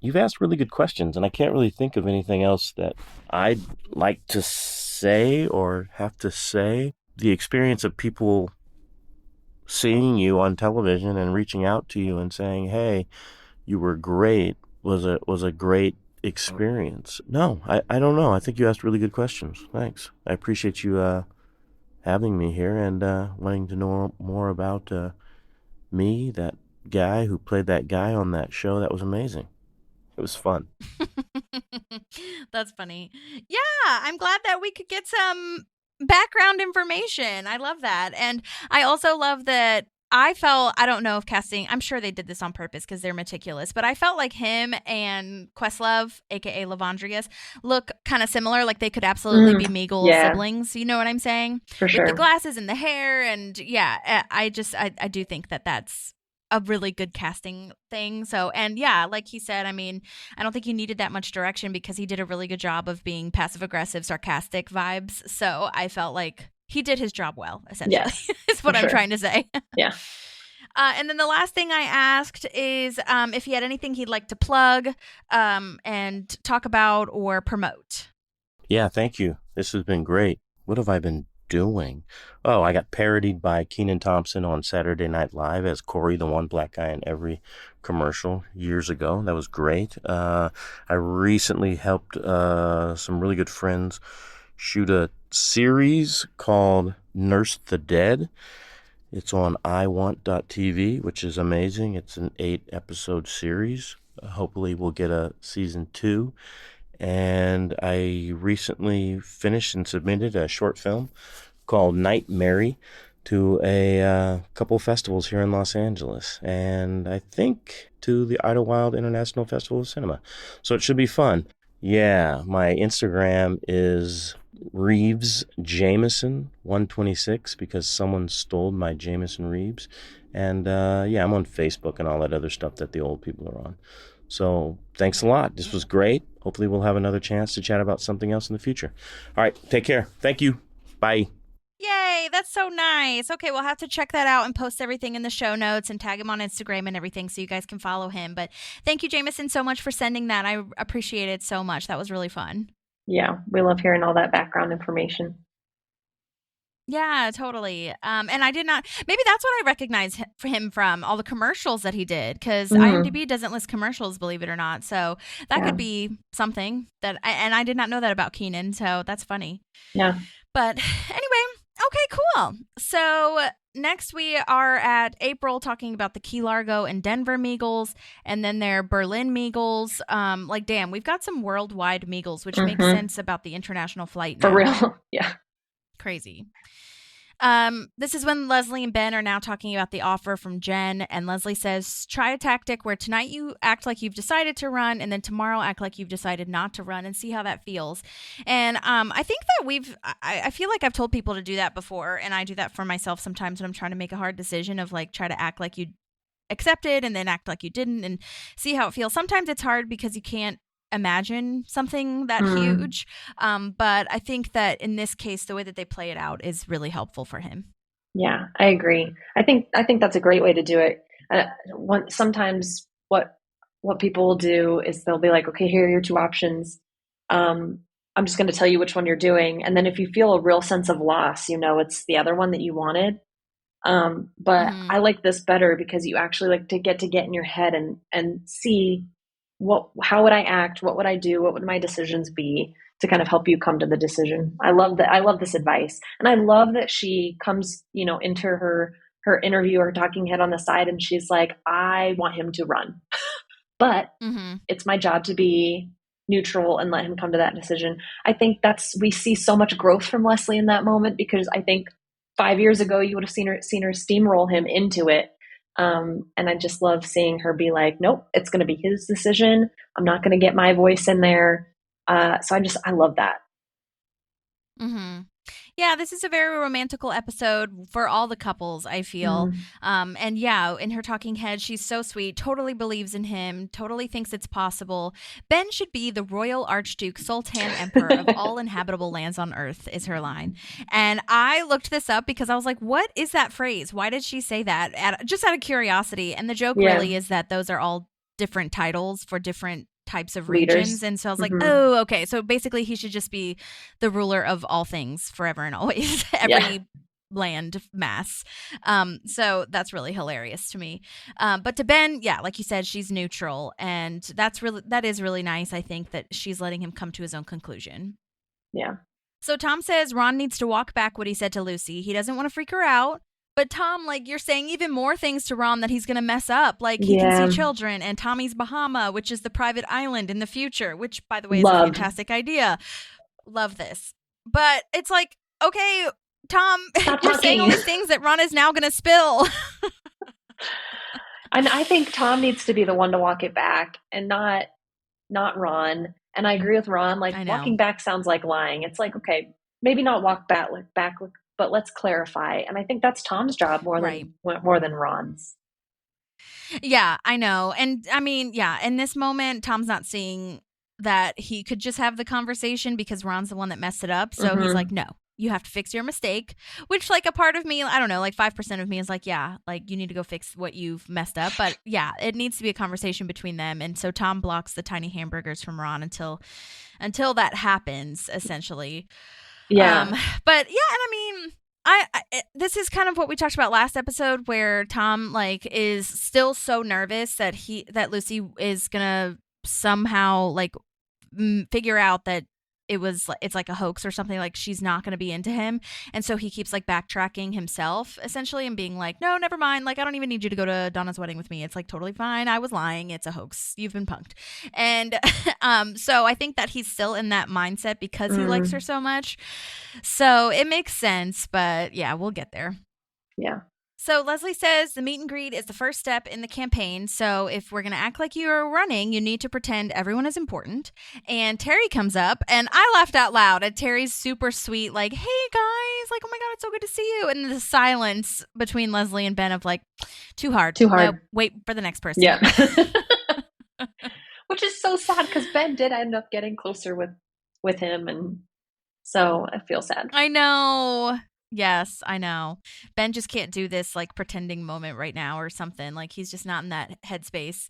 You've asked really good questions, and I can't really think of anything else that I'd like to say or have to say. The experience of people seeing you on television and reaching out to you and saying, hey, you were great, was a great experience. No, I don't know. I think you asked really good questions. Thanks. I appreciate you having me here and wanting to know more about me, that guy who played that guy on that show. That was amazing. It was fun. That's funny. Yeah, I'm glad that we could get some background information. I love that. And I also love that I don't know if casting, I'm sure they did this on purpose because they're meticulous, but I felt like him and Questlove, aka Lavandrius, look kind of similar. Like they could absolutely be Meagle siblings. You know what I'm saying? For sure. With the glasses and the hair. And yeah, I do think that that's a really good casting thing. So, and yeah, like he said, I mean, I don't think he needed that much direction because he did a really good job of being passive aggressive, sarcastic vibes. So I felt like he did his job well, essentially, is what I'm trying to say. Yeah. And then the last thing I asked is if he had anything he'd like to plug and talk about or promote. Yeah, thank you. This has been great. What have I been doing? Oh, I got parodied by Kenan Thompson on Saturday Night Live as Corey, the one black guy in every commercial years ago. That was great. I recently helped some really good friends shoot a series called Nurse the Dead. It's on iwant.tv, which is amazing. It's an 8-episode series. Hopefully we'll get a season 2. And I recently finished and submitted a short film called Night Mary to a couple festivals here in Los Angeles. And I think to the Idlewild International Festival of Cinema. So it should be fun. Yeah, my Instagram is Reeves Jamison 126 because someone stole my Jamison Reeves. And I'm on Facebook and all that other stuff that the old people are on. So thanks a lot. This was great. Hopefully we'll have another chance to chat about something else in the future. All right, take care. Thank you. Bye. Yay, that's so nice. Okay, we'll have to check that out and post everything in the show notes and tag him on Instagram and everything so you guys can follow him. But thank you, Jamison, so much for sending that. I appreciate it so much. That was really fun. Yeah, we love hearing all that background information. Yeah, totally. And I did not, maybe that's what I recognize him from, all the commercials that he did, because IMDb doesn't list commercials, believe it or not. So that could be something that, and I did not know that about Kenan. So that's funny. Yeah. But anyway, okay, cool. So next we are at April talking about the Key Largo and Denver Meagles, and then their Berlin Meagles. Damn, we've got some worldwide Meagles, which makes sense about the international flight now. For real. Yeah. Crazy. This is when Leslie and Ben are now talking about the offer from Jen, and Leslie says, try a tactic where tonight you act like you've decided to run, and then tomorrow act like you've decided not to run, and see how that feels. And I think that I feel like I've told people to do that before, and I do that for myself sometimes when I'm trying to make a hard decision of like try to act like you accepted and then act like you didn't and see how it feels. Sometimes it's hard because you can't imagine something that huge. But I think that in this case, the way that they play it out is really helpful for him. Yeah, I agree. I think that's a great way to do it. Sometimes what people will do is they'll be like, okay, here are your two options. I'm just going to tell you which one you're doing. And then if you feel a real sense of loss, it's the other one that you wanted. But I like this better because you actually like to get in your head and see how would I act? What would I do? What would my decisions be to kind of help you come to the decision? I love that. I love this advice. And I love that she comes, into her interview or talking head on the side. And she's like, I want him to run, but it's my job to be neutral and let him come to that decision. I think we see so much growth from Leslie in that moment, because I think 5 years ago you would have seen her steamroll him into it. And I just love seeing her be like, nope, it's going to be his decision. I'm not going to get my voice in there. So I love that. Yeah, this is a very romantical episode for all the couples, I feel. And yeah, in her talking head, she's so sweet, totally believes in him, totally thinks it's possible. Ben should be the royal archduke, sultan, emperor of all inhabitable lands on earth, is her line. And I looked this up because I was like, what is that phrase? Why did she say that? Just out of curiosity. And the joke really is that those are all different titles for different types of regions. And so I was like, oh, okay. So basically he should just be the ruler of all things forever and always, every land mass. So that's really hilarious to me. But to Ben, yeah, like you said, she's neutral. And that is really nice. I think that she's letting him come to his own conclusion. Yeah. So Tom says Ron needs to walk back what he said to Lucy. He doesn't want to freak her out. But Tom, like, you're saying even more things to Ron that he's going to mess up. Like, he can see children and Tommy's Bahama, which is the private island in the future, which, by the way, is a fantastic idea. Love this. But it's like, okay, Tom, you're saying all these things that Ron is now going to spill. And I think Tom needs to be the one to walk it back and not Ron. And I agree with Ron. Like, walking back sounds like lying. It's like, okay, maybe not walk back, but let's clarify. And I think that's Tom's job more than Ron's. Yeah, I know. And I mean, yeah, in this moment, Tom's not seeing that he could just have the conversation because Ron's the one that messed it up. So he's like, no, you have to fix your mistake, which like a part of me, I don't know, like 5% of me is like, yeah, like you need to go fix what you've messed up. But yeah, it needs to be a conversation between them. And so Tom blocks the tiny hamburgers from Ron until that happens, essentially. Yeah. But yeah, and I mean, this is kind of what we talked about last episode, where Tom like is still so nervous that Lucy is gonna somehow like figure out that it's like a hoax or something, like she's not going to be into him. And so he keeps like backtracking himself essentially and being like, no, never mind. Like, I don't even need you to go to Donna's wedding with me. It's like totally fine. I was lying. It's a hoax. You've been punked. And so I think that he's still in that mindset because he likes her so much. So it makes sense. But yeah, we'll get there. Yeah. So Leslie says the meet and greet is the first step in the campaign. So if we're going to act like you're running, you need to pretend everyone is important. And Terry comes up, and I laughed out loud at Terry's super sweet, like, hey guys, like, oh my God, it's so good to see you. And the silence between Leslie and Ben of like, too hard. Wait for the next person. Yeah. Which is so sad because Ben did end up getting closer with him. And so I feel sad. I know. Yes, I know. Ben just can't do this like pretending moment right now or something. Like he's just not in that headspace.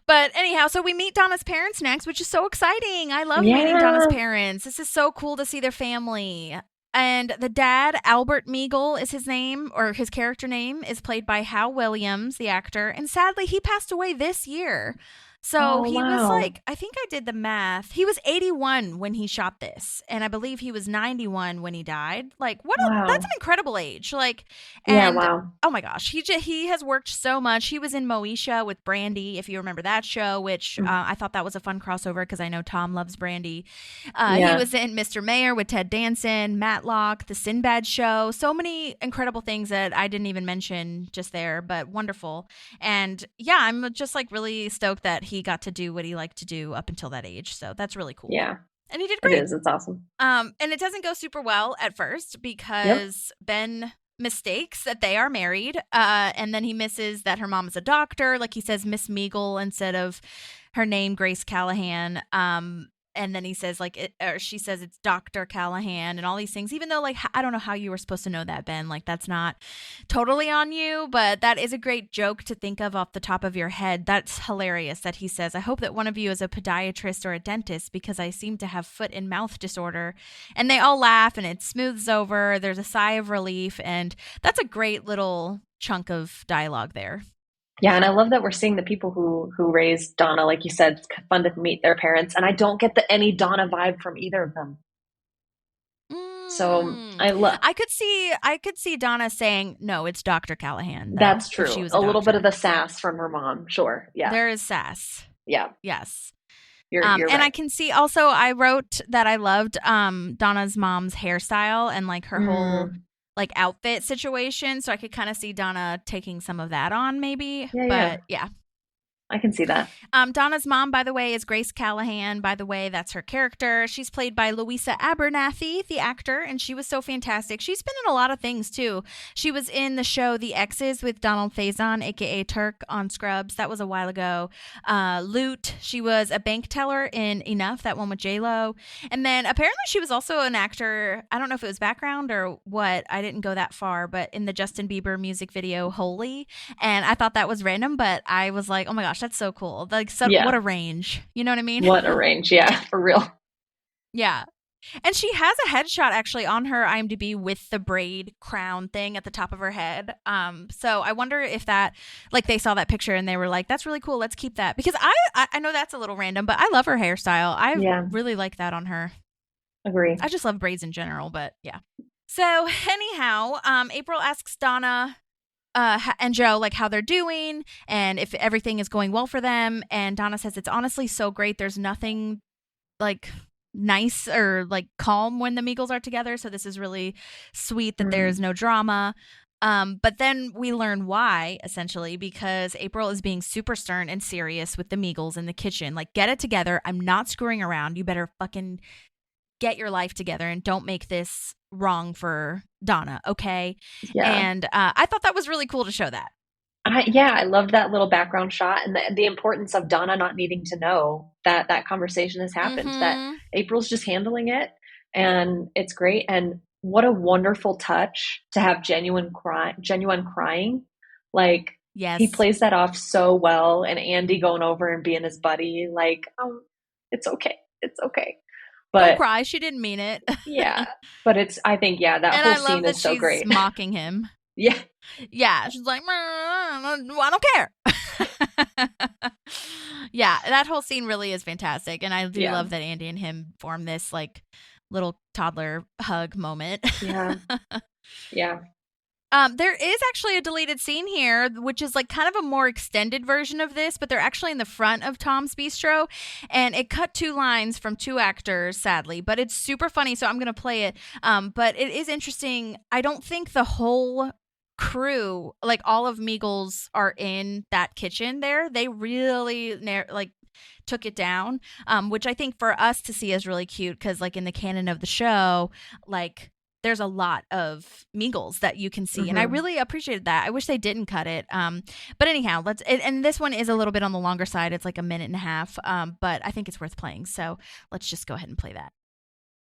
But anyhow, so we meet Donna's parents next, which is so exciting. I love meeting Donna's parents. This is so cool to see their family. And the dad, Albert Meagle is his name, or his character name, is played by Hal Williams, the actor. And sadly, he passed away this year. So he was like, I think I did the math. He was 81 when he shot this. And I believe he was 91 when he died. Like, that's an incredible age. Like, and oh my gosh, he has worked so much. He was in Moesha with Brandy, if you remember that show, which I thought that was a fun crossover because I know Tom loves Brandy. He was in Mr. Mayor with Ted Danson, Matlock, The Sinbad Show. So many incredible things that I didn't even mention just there, but wonderful. And yeah, I'm just like really stoked that he got to do what he liked to do up until that age. So that's really cool. Yeah. And he did great. It is. It's awesome. And it doesn't go super well at first because Ben mistakes that they are married. And then he misses that her mom is a doctor. Like he says Miss Meagle instead of her name, Grace Callahan. And then he says or she says it's Dr. Callahan and all these things, even though I don't know how you were supposed to know that, Ben. That's not totally on you, but that is a great joke to think of off the top of your head. That's hilarious that he says, I hope that one of you is a podiatrist or a dentist because I seem to have foot and mouth disorder. And they all laugh and it smooths over. There's a sigh of relief. And that's a great little chunk of dialogue there. Yeah, and I love that we're seeing the people who raised Donna, like you said, it's fun to meet their parents, and I don't get any Donna vibe from either of them. So I could see Donna saying, "No, it's Dr. Callahan." Though, that's true. She was a little bit of the sass from her mom, sure. Yeah, there is sass. Yeah. Yes. You're right. And I can see also. I wrote that I loved Donna's mom's hairstyle and her whole outfit situation, so I could kind of see Donna taking some of that on maybe. Yeah. I can see that. Donna's mom, by the way, is Grace Callahan. By the way, that's her character. She's played by Louisa Abernathy, the actor, and she was so fantastic. She's been in a lot of things, too. She was in the show The Exes with Donald Faison, a.k.a. Turk, on Scrubs. That was a while ago. Loot, she was a bank teller in Enough, that one with J-Lo. And then apparently she was also an actor, I don't know if it was background or what, I didn't go that far, but in the Justin Bieber music video, Holy. And I thought that was random, but I was like, oh my gosh, that's so cool. What a range. You know what I mean? What a range. Yeah, for real. Yeah. And she has a headshot actually on her IMDb with the braid crown thing at the top of her head. So I wonder if that, they saw that picture and they were like, that's really cool. Let's keep that. Because I know that's a little random, but I love her hairstyle. I really like that on her. Agree. I just love braids in general, but yeah. So anyhow, April asks Donna and Joe how they're doing and if everything is going well for them, and Donna says it's honestly so great. There's nothing nice or calm when the Meagles are together, so this is really sweet that there's no drama. But then we learn why, essentially, because April is being super stern and serious with the Meagles in the kitchen. Get it together. I'm not screwing around. You better fucking get your life together and don't make this wrong for Donna, okay? Yeah. And I thought that was really cool to show that. I loved that little background shot and the importance of Donna not needing to know that conversation has happened, that April's just handling it, and it's great. And what a wonderful touch to have genuine crying. Yes. He plays that off so well, and Andy going over and being his buddy, it's okay. It's okay. But don't cry. She didn't mean it. Yeah. But I think, that whole scene is so great. Mocking him. Yeah. Yeah. She's like, I don't care. Yeah. That whole scene really is fantastic. And I do love that Andy and him form this little toddler hug moment. Yeah. Yeah. There is actually a deleted scene here, which is kind of a more extended version of this, but they're actually in the front of Tom's Bistro, and it cut 2 lines from 2 actors, sadly, but it's super funny, so I'm going to play it. But it is interesting. I don't think the whole crew, all of Meagles, are in that kitchen there. They really took it down, which I think for us to see is really cute because in the canon of the show, there's a lot of Meagles that you can see. And I really appreciated that. I wish they didn't cut it. But anyhow, and this one is a little bit on the longer side. It's 1.5 minutes. But I think it's worth playing. So let's just go ahead and play that.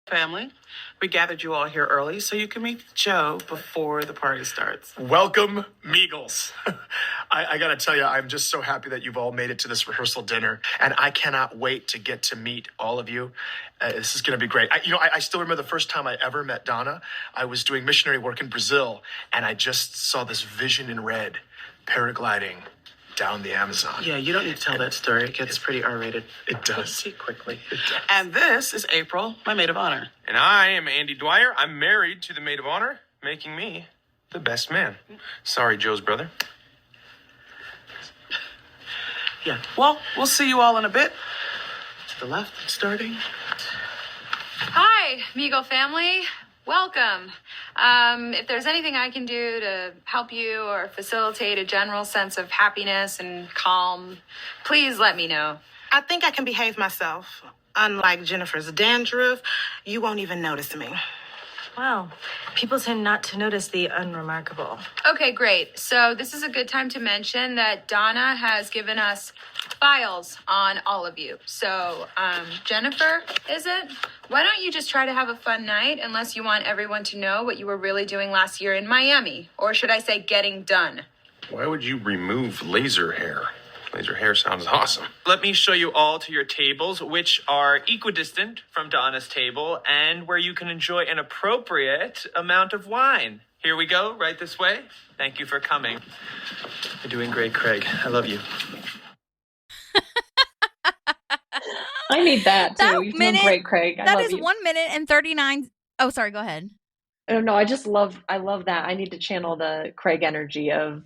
Family, we gathered you all here early so you can meet Joe before the party starts. Welcome, Meagles. I gotta tell you, I'm just so happy that you've all made it to this rehearsal dinner, and I cannot wait to get to meet all of you. This is gonna be great. I still remember the first time I ever met Donna. I was doing missionary work in Brazil, and I just saw this vision in red, paragliding down the Amazon. Yeah, you don't need to tell that story. It gets pretty R-rated. It does. See quickly. It does. And this is April, my maid of honor. And I am Andy Dwyer. I'm married to the maid of honor, making me the best man. Sorry, Joe's brother. Yeah, well, we'll see you all in a bit. To the left, starting. Hi, Meagle family. Welcome. If there's anything I can do to help you or facilitate a general sense of happiness and calm, please let me know. I think I can behave myself. Unlike Jennifer's dandruff, you won't even notice me. Well, people tend not to notice the unremarkable. Okay, great. So this is a good time to mention that Donna has given us files on all of you. So, Jennifer, is it? Why don't you just try to have a fun night unless you want everyone to know what you were really doing last year in Miami? Or should I say getting done? Why would you remove laser hair? Laser hair sounds awesome. Let me show you all to your tables, which are equidistant from Donna's table and where you can enjoy an appropriate amount of wine. Here we go, right this way. Thank you for coming. You're doing great, Craig. I love you. I need that too. You're doing great, Craig. I That love is you. 1 minute and 39. Oh, sorry. Go ahead. Oh no, I love that. I need to channel the Craig energy of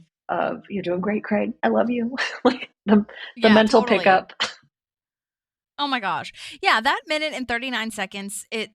you're doing great, Craig. I love you. Like the mental totally. pickup. Oh my gosh. Yeah, that minute and 39 seconds, it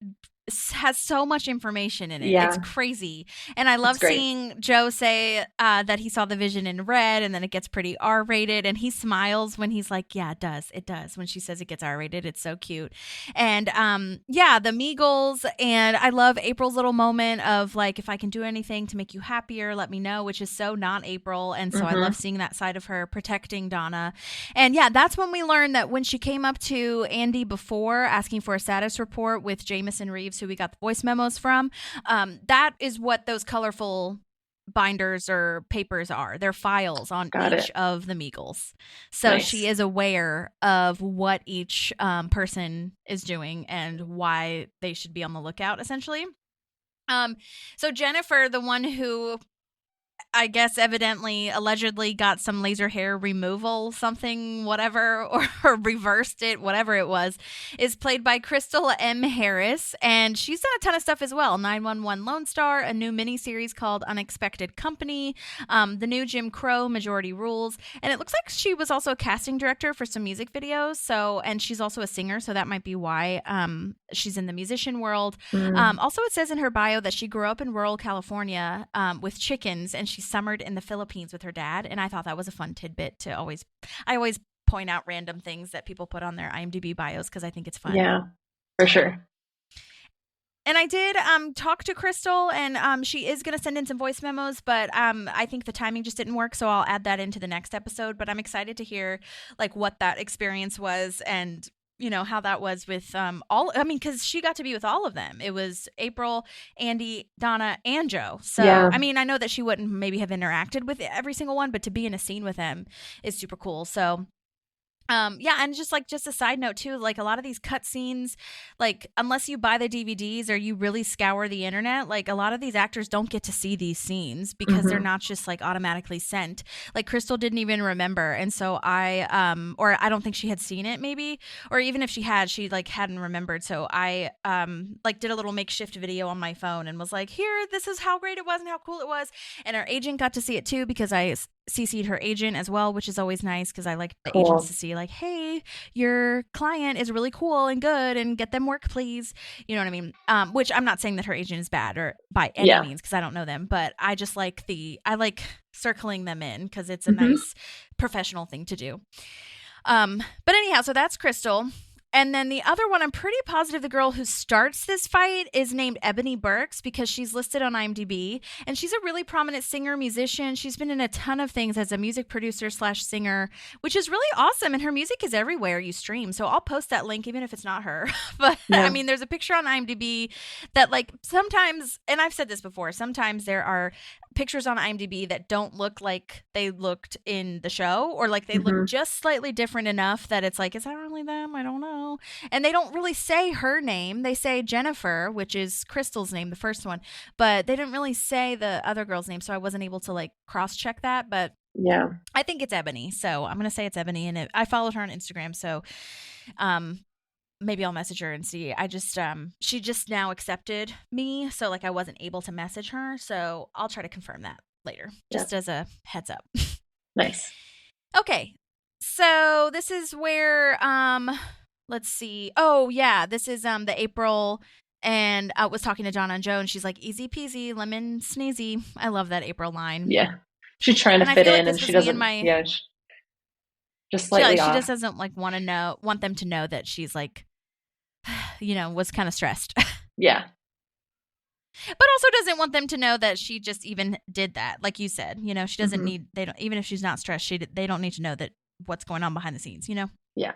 has so much information in it. Yeah. It's crazy. And I love seeing Joe say that he saw the vision in red, and then it gets pretty R-rated, and he smiles when he's like, yeah, it does. When she says it gets R-rated, it's so cute. And the Meagles, and I love April's little moment of like, if I can do anything to make you happier, let me know, which is so not April. And so I love seeing that side of her protecting Donna. And yeah, that's when we learned that when she came up to Andy before asking for a status report with Jamison Reeves, who we got the voice memos from, that is what those colorful binders or papers are. They're files on each of the Meagles. So she is aware of what each person is doing and why they should be on the lookout, essentially. So Jennifer, the one who I guess allegedly got some laser hair removal, something, whatever, or reversed it, whatever it was, is played by Crystal M. Harris. And she's done a ton of stuff as well. 911 Lone Star, a new miniseries called Unexpected Company, the new Jim Crow, Majority Rules. And it looks like she was also a casting director for some music videos. So, and she's also a singer. So that might be why she's in the musician world. Also, it says in her bio that she grew up in rural California with chickens, and she summered in the Philippines with her dad. And I thought that was a fun tidbit to I always point out random things that people put on their IMDb bios because I think it's fun. Yeah, for sure. And I did talk to Crystal, and she is going to send in some voice memos, but I think the timing just didn't work, so I'll add that into the next episode. But I'm excited to hear like what that experience was, and you know how that was with because she got to be with all of them. It was April, Andy, Donna, and Joe. So I mean, I know that she wouldn't maybe have interacted with every single one, but to be in a scene with them is super cool. So and just a side note too, like a lot of these cut scenes, like unless you buy the DVDs or you really scour the internet, like a lot of these actors don't get to see these scenes because they're not just like automatically sent. Like Crystal didn't even remember, and so I don't think she had seen it maybe, or even if she had, she like hadn't remembered. So I like did a little makeshift video on my phone and was like, here, this is how great it was and how cool it was, and our agent got to see it too because I CC'd her agent as well, which is always nice because I like the agents to see like, hey, your client is really cool and good and get them work, please. You know what I mean? Which I'm not saying that her agent is bad or by any means because I don't know them, but I just like I like circling them in because it's a nice professional thing to do. But anyhow, so that's Crystal. And then the other one, I'm pretty positive the girl who starts this fight is named Ebony Burks because she's listed on IMDb. And she's a really prominent singer, musician. She's been in a ton of things as a music producer / singer, which is really awesome. And her music is everywhere you stream. So I'll post that link even if it's not her. But I mean, there's a picture on IMDb that like sometimes, and I've said this before, sometimes there are pictures on IMDb that don't look like they looked in the show, or like they look just slightly different enough that it's like, is that really them? I don't know. And they don't really say her name. They say Jennifer, which is Crystal's name, the first one, but they didn't really say the other girl's name. So I wasn't able to like cross check that, but I think it's Ebony. So I'm going to say it's Ebony, and I followed her on Instagram. So, maybe I'll message her and see. I just, she just now accepted me. So like I wasn't able to message her. So I'll try to confirm that later, just as a heads up. Nice. Okay. So this is where, let's see. Oh yeah. This is, the April, and I was talking to Donna and Joe, and she's like, easy peasy, lemon sneezy. I love that April line. Yeah. She's trying to fit in, and she doesn't, just slightly off. She just doesn't like want them to know that she's like, you know, was kind of stressed. Yeah. But also doesn't want them to know that she just even did that. Like you said, you know, she doesn't need, they don't, even if she's not stressed, they don't need to know that what's going on behind the scenes, you know? Yeah.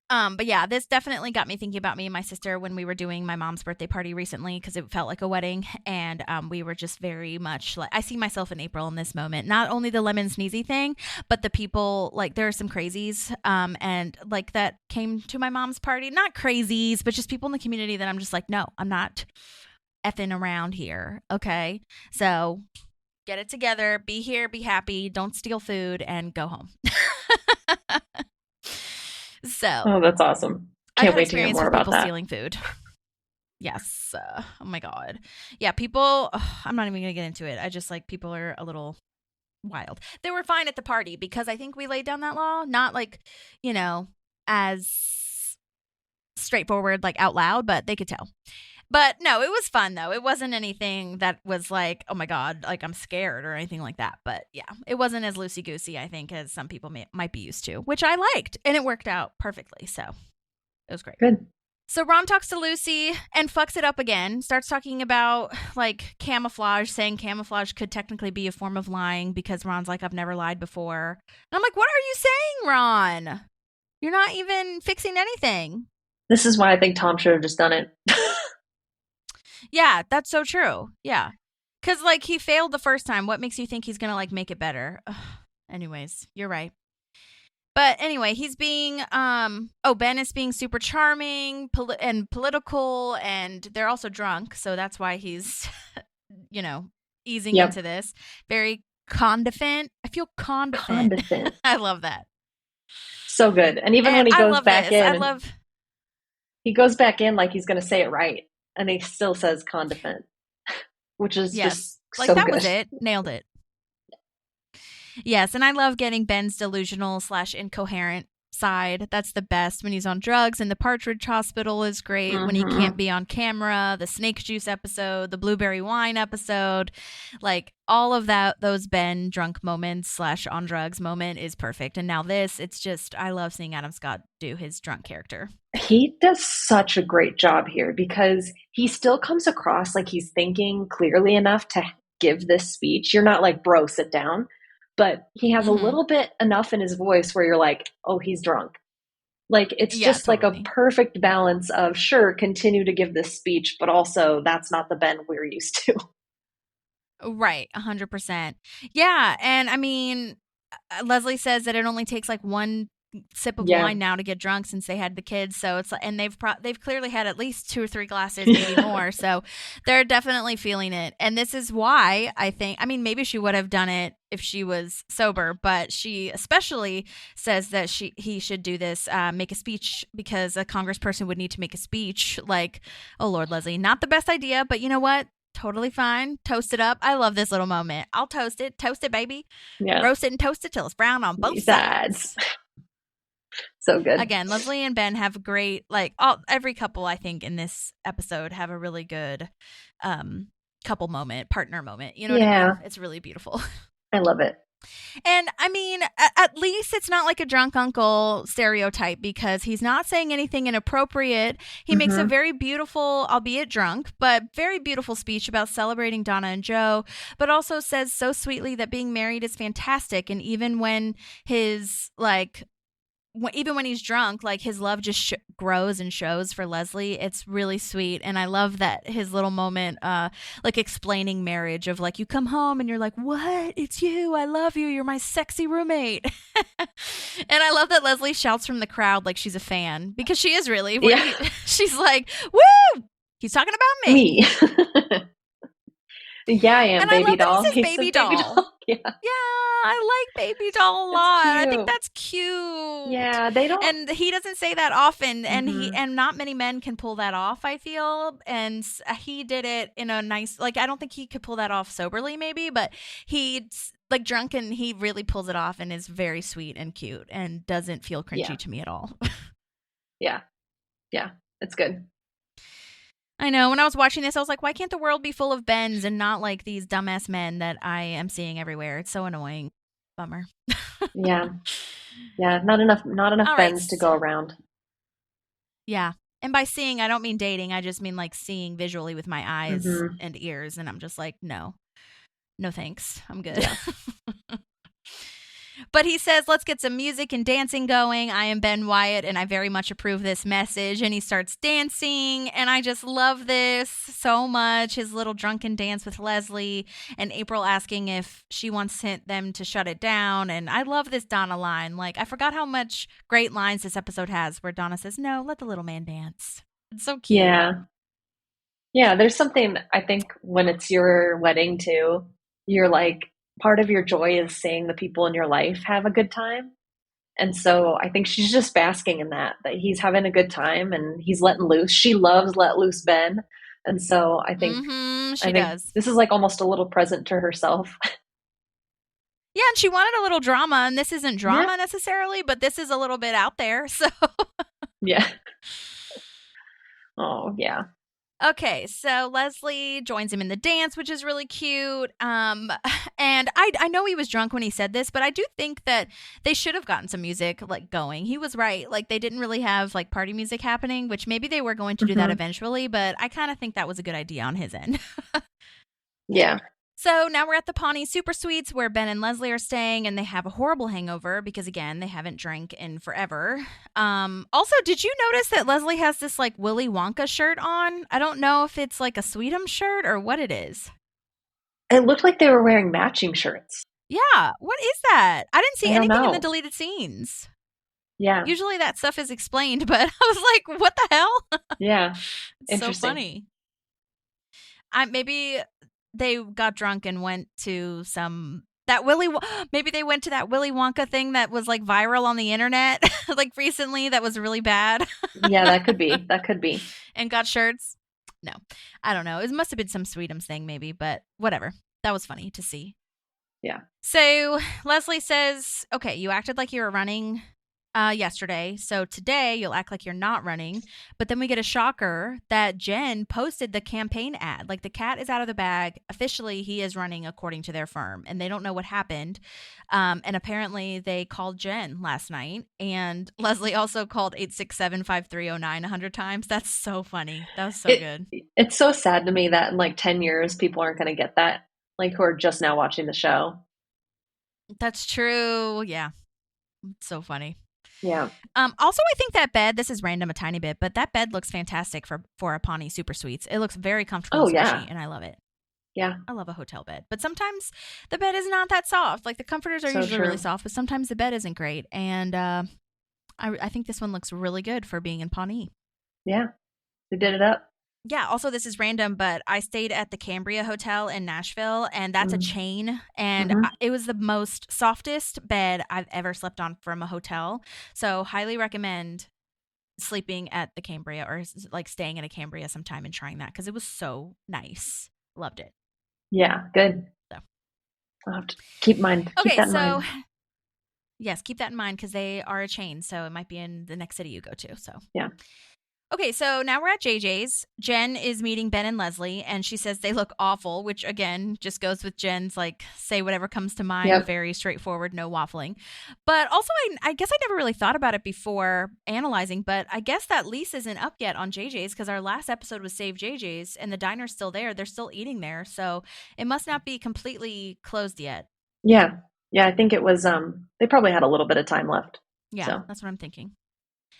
But yeah, this definitely got me thinking about me and my sister when we were doing my mom's birthday party recently, because it felt like a wedding. And we were just very much like, I see myself in April in this moment. Not only the lemon sneezy thing, but the people, like there are some crazies and like that came to my mom's party. Not crazies, but just people in the community that I'm just like, no, I'm not effing around here. Okay. So get it together, be here, be happy, don't steal food, and go home. So, oh, that's awesome. Can't wait to hear more about people that. Stealing food. Yes. Oh my God. Yeah. People, I'm not even going to get into it. I just like people are a little wild. They were fine at the party because I think we laid down that law, not like, you know, as straightforward, like out loud, but they could tell. But no, it was fun though. It wasn't anything that was like, oh my God, like I'm scared or anything like that. But yeah, it wasn't as loosey-goosey, I think, as some people might be used to, which I liked. And it worked out perfectly. So it was great. Good. So Ron talks to Lucy and fucks it up again, starts talking about like camouflage, saying camouflage could technically be a form of lying because Ron's like, I've never lied before. And I'm like, what are you saying, Ron? You're not even fixing anything. This is why I think Tom should have just done it. Yeah, that's so true. Yeah. Because, like, he failed the first time. What makes you think he's going to, like, make it better? Ugh. Anyways, you're right. But anyway, he's being, Ben is being super charming and political, and they're also drunk. So that's why he's, you know, easing into this. Very condescending. I feel condescending. I love that. So good. And even when he goes back in, he goes back in like he's going to say it right. And he still says condiment, which is just like so that good. Was it. Nailed it. Yes, and I love getting Ben's delusional / incoherent side. That's the best when he's on drugs, and the Partridge Hospital is great when he can't be on camera. The snake juice episode, the blueberry wine episode, like all of that. Those Ben drunk moments / on drugs moment is perfect. And now this, it's just I love seeing Adam Scott do his drunk character. He does such a great job here because he still comes across like he's thinking clearly enough to give this speech. You're not like, bro, sit down. But he has a little bit enough in his voice where you're like, oh, he's drunk. Like, it's just like a perfect balance of, sure, continue to give this speech, but also that's not the Ben we're used to. Right, 100%. Yeah, and I mean, Leslie says that it only takes like one sip of wine now to get drunk since they had the kids, so it's and they've clearly had at least 2 or 3 glasses, maybe more, so they're definitely feeling it. And this is why I think, I mean, maybe she would have done it if she was sober, but she especially says that he should do this, make a speech, because a congressperson would need to make a speech. Like, oh Lord, Leslie, not the best idea, but you know what, totally fine. Toast it up. I love this little moment. I'll toast it, baby. Roast it and toast it till it's brown on both sides. So good. Again, Leslie and Ben have great, like every couple I think in this episode have a really good couple moment, partner moment. You know what I mean? It's really beautiful. I love it. And I mean, at least it's not like a drunk uncle stereotype, because he's not saying anything inappropriate. He makes a very beautiful, albeit drunk, but very beautiful speech about celebrating Donna and Joe, but also says so sweetly that being married is fantastic. And even when his even when he's drunk, like his love just grows and shows for Leslie. It's really sweet. And I love that his little moment, like explaining marriage of like, you come home and you're like, what? It's you. I love you. You're my sexy roommate. And I love that Leslie shouts from the crowd like she's a fan, because she is really. She's like, woo! He's talking about me. Yeah, I am, and baby I love doll. That he says baby doll. Yeah, I like baby doll a lot. I think that's cute. Yeah, they don't. And he doesn't say that often, and not many men can pull that off, I feel. And he did it in a nice, like, I don't think he could pull that off soberly, maybe, but he's like drunk and he really pulls it off and is very sweet and cute and doesn't feel cringy to me at all. Yeah, it's good. I know. When I was watching this, I was like, why can't the world be full of Bens and not like these dumbass men that I am seeing everywhere? It's so annoying. Bummer. Yeah. Not enough Bens to go around. Yeah. And by seeing, I don't mean dating. I just mean like seeing visually with my eyes Mhm. and ears. And I'm just like, no thanks. I'm good. Yeah. But he says, let's get some music and dancing going. I am Ben Wyatt, and I very much approve this message. And he starts dancing, and I just love this so much. His little drunken dance with Leslie, and April asking if she wants them to shut it down. And I love this Donna line. Like, I forgot how much great lines this episode has where Donna says, no, let the little man dance. It's so cute. Yeah. Yeah, there's something, I think, when it's your wedding too, you're like, part of your joy is seeing the people in your life have a good time. And so I think she's just basking in that he's having a good time and he's letting loose. She loves let loose Ben. And so I think, She does. This is like almost a little present to herself. Yeah, and she wanted a little drama, and this isn't drama necessarily, but this is a little bit out there. So Yeah. Oh, yeah. Okay, so Leslie joins him in the dance, which is really cute. And I know he was drunk when he said this, but I do think that they should have gotten some music like going. He was right. Like they didn't really have like party music happening, which maybe they were going to do that eventually, but I kind of think that was a good idea on his end. Yeah. So now we're at the Pawnee Super Suites where Ben and Leslie are staying, and they have a horrible hangover because, again, they haven't drank in forever. Also, did you notice that Leslie has this, like, Willy Wonka shirt on? I don't know if it's, like, a Sweet'em shirt or what it is. It looked like they were wearing matching shirts. Yeah. What is that? I didn't see anything in know. the deleted scenes. Yeah. Usually that stuff is explained, but I was like, what the hell? Yeah. It's so funny. Maybe they got drunk and went to maybe they went to that Willy Wonka thing that was like viral on the internet like recently that was really bad. Yeah, that could be. And got shirts. No, I don't know. It must have been some Sweetums thing maybe, but whatever. That was funny to see. Yeah. So Leslie says, okay, you acted like you were running yesterday. So today you'll act like you're not running. But then we get a shocker that Jen posted the campaign ad. Like the cat is out of the bag. Officially, he is running according to their firm. And they don't know what happened. And apparently they called Jen last night. And Leslie also called 867-5309 100 times. That's so funny. That was so good. It's so sad to me that in like 10 years, people aren't going to get that. Like who are just now watching the show. That's true. Yeah. It's so funny. Yeah. Also, I think that bed, this is random a tiny bit, but that bed looks fantastic for a Pawnee Super Suites. It looks very comfortable and squishy, and I love it. Yeah. I love a hotel bed. But sometimes the bed is not that soft. Like the comforters are usually really soft, but sometimes the bed isn't great. And I think this one looks really good for being in Pawnee. Yeah. They did it up. Yeah, also this is random, but I stayed at the Cambria Hotel in Nashville, and that's a chain, and it was the most softest bed I've ever slept on from a hotel. So highly recommend sleeping at the Cambria or like staying at a Cambria sometime and trying that because it was so nice. Loved it. Yeah, good. So I'll have to keep that in mind. Yes, keep that in mind because they are a chain, so it might be in the next city you go to. So yeah. Okay, so now we're at JJ's. Jen is meeting Ben and Leslie, and she says they look awful, which, again, just goes with Jen's, like, say whatever comes to mind, very straightforward, no waffling. But also, I guess I never really thought about it before analyzing, but I guess that lease isn't up yet on JJ's because our last episode was Save JJ's, and the diner's still there. They're still eating there, so it must not be completely closed yet. Yeah. Yeah, I think it was, they probably had a little bit of time left. Yeah, that's what I'm thinking.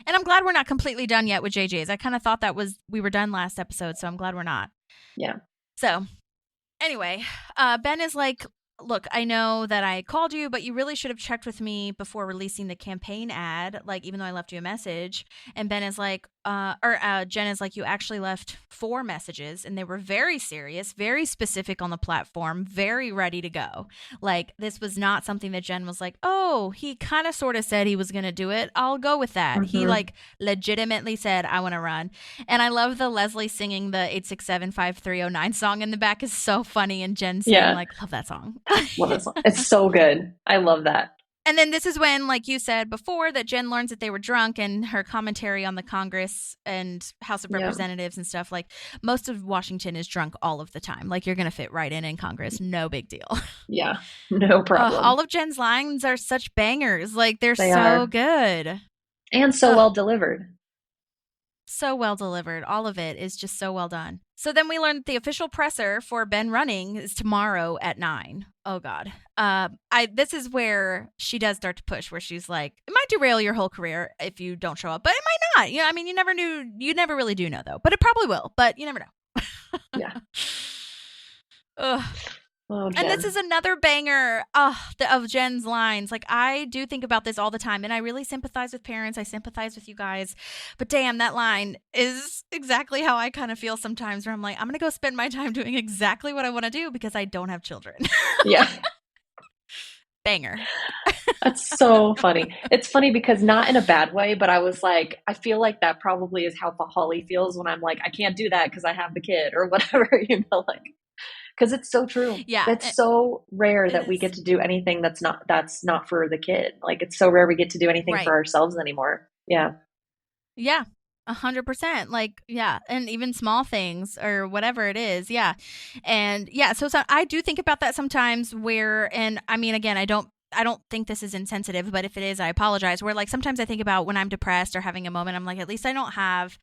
And I'm glad we're not completely done yet with JJ's. I kind of thought we were done last episode, so I'm glad we're not. Yeah. So anyway, Ben is like, look, I know that I called you, but you really should have checked with me before releasing the campaign ad, like even though I left you a message. And Ben is like, Jen is like, you actually left 4 messages and they were very serious, very specific on the platform, very ready to go. Like this was not something that Jen was like, oh, he kind of sort of said he was going to do it. I'll go with that. He like legitimately said, I want to run. And I love the Leslie singing the 867-5309 song in the back is so funny. And Jen saying like, love that song. Love that song. It's so good. I love that. And then this is when, like you said before, that Jen learns that they were drunk and her commentary on the Congress and House of Representatives and stuff. Like most of Washington is drunk all of the time. Like you're going to fit right in Congress. No big deal. Yeah, no problem. All of Jen's lines are such bangers. Like they so good. And so well delivered. So well delivered. All of it is just so well done. So then we learned the official presser for Ben running is tomorrow at 9. Oh God. This is where she does start to push, where she's like, it might derail your whole career if you don't show up, but it might not. I mean, you never really do know though, but it probably will, but you never know. Yeah. Ugh. Oh, and this is another banger of Jen's lines. Like, I do think about this all the time, and I really sympathize with parents. I sympathize with you guys. But damn, that line is exactly how I kind of feel sometimes, where I'm like, I'm going to go spend my time doing exactly what I want to do because I don't have children. Yeah. Banger. That's so funny. It's funny because not in a bad way, but I was like, I feel like that probably is how Holly feels when I'm like, I can't do that because I have the kid or whatever, like. Because it's so true. Yeah. It's so rare that we get to do anything that's not for the kid. Like, it's so rare we get to do anything for ourselves anymore. Yeah. Yeah. 100%. Like, yeah. And even small things or whatever it is. Yeah. And yeah. So I do think about that sometimes and I mean, again, I don't think this is insensitive, but if it is, I apologize. Where like sometimes I think about when I'm depressed or having a moment, I'm like, at least I don't have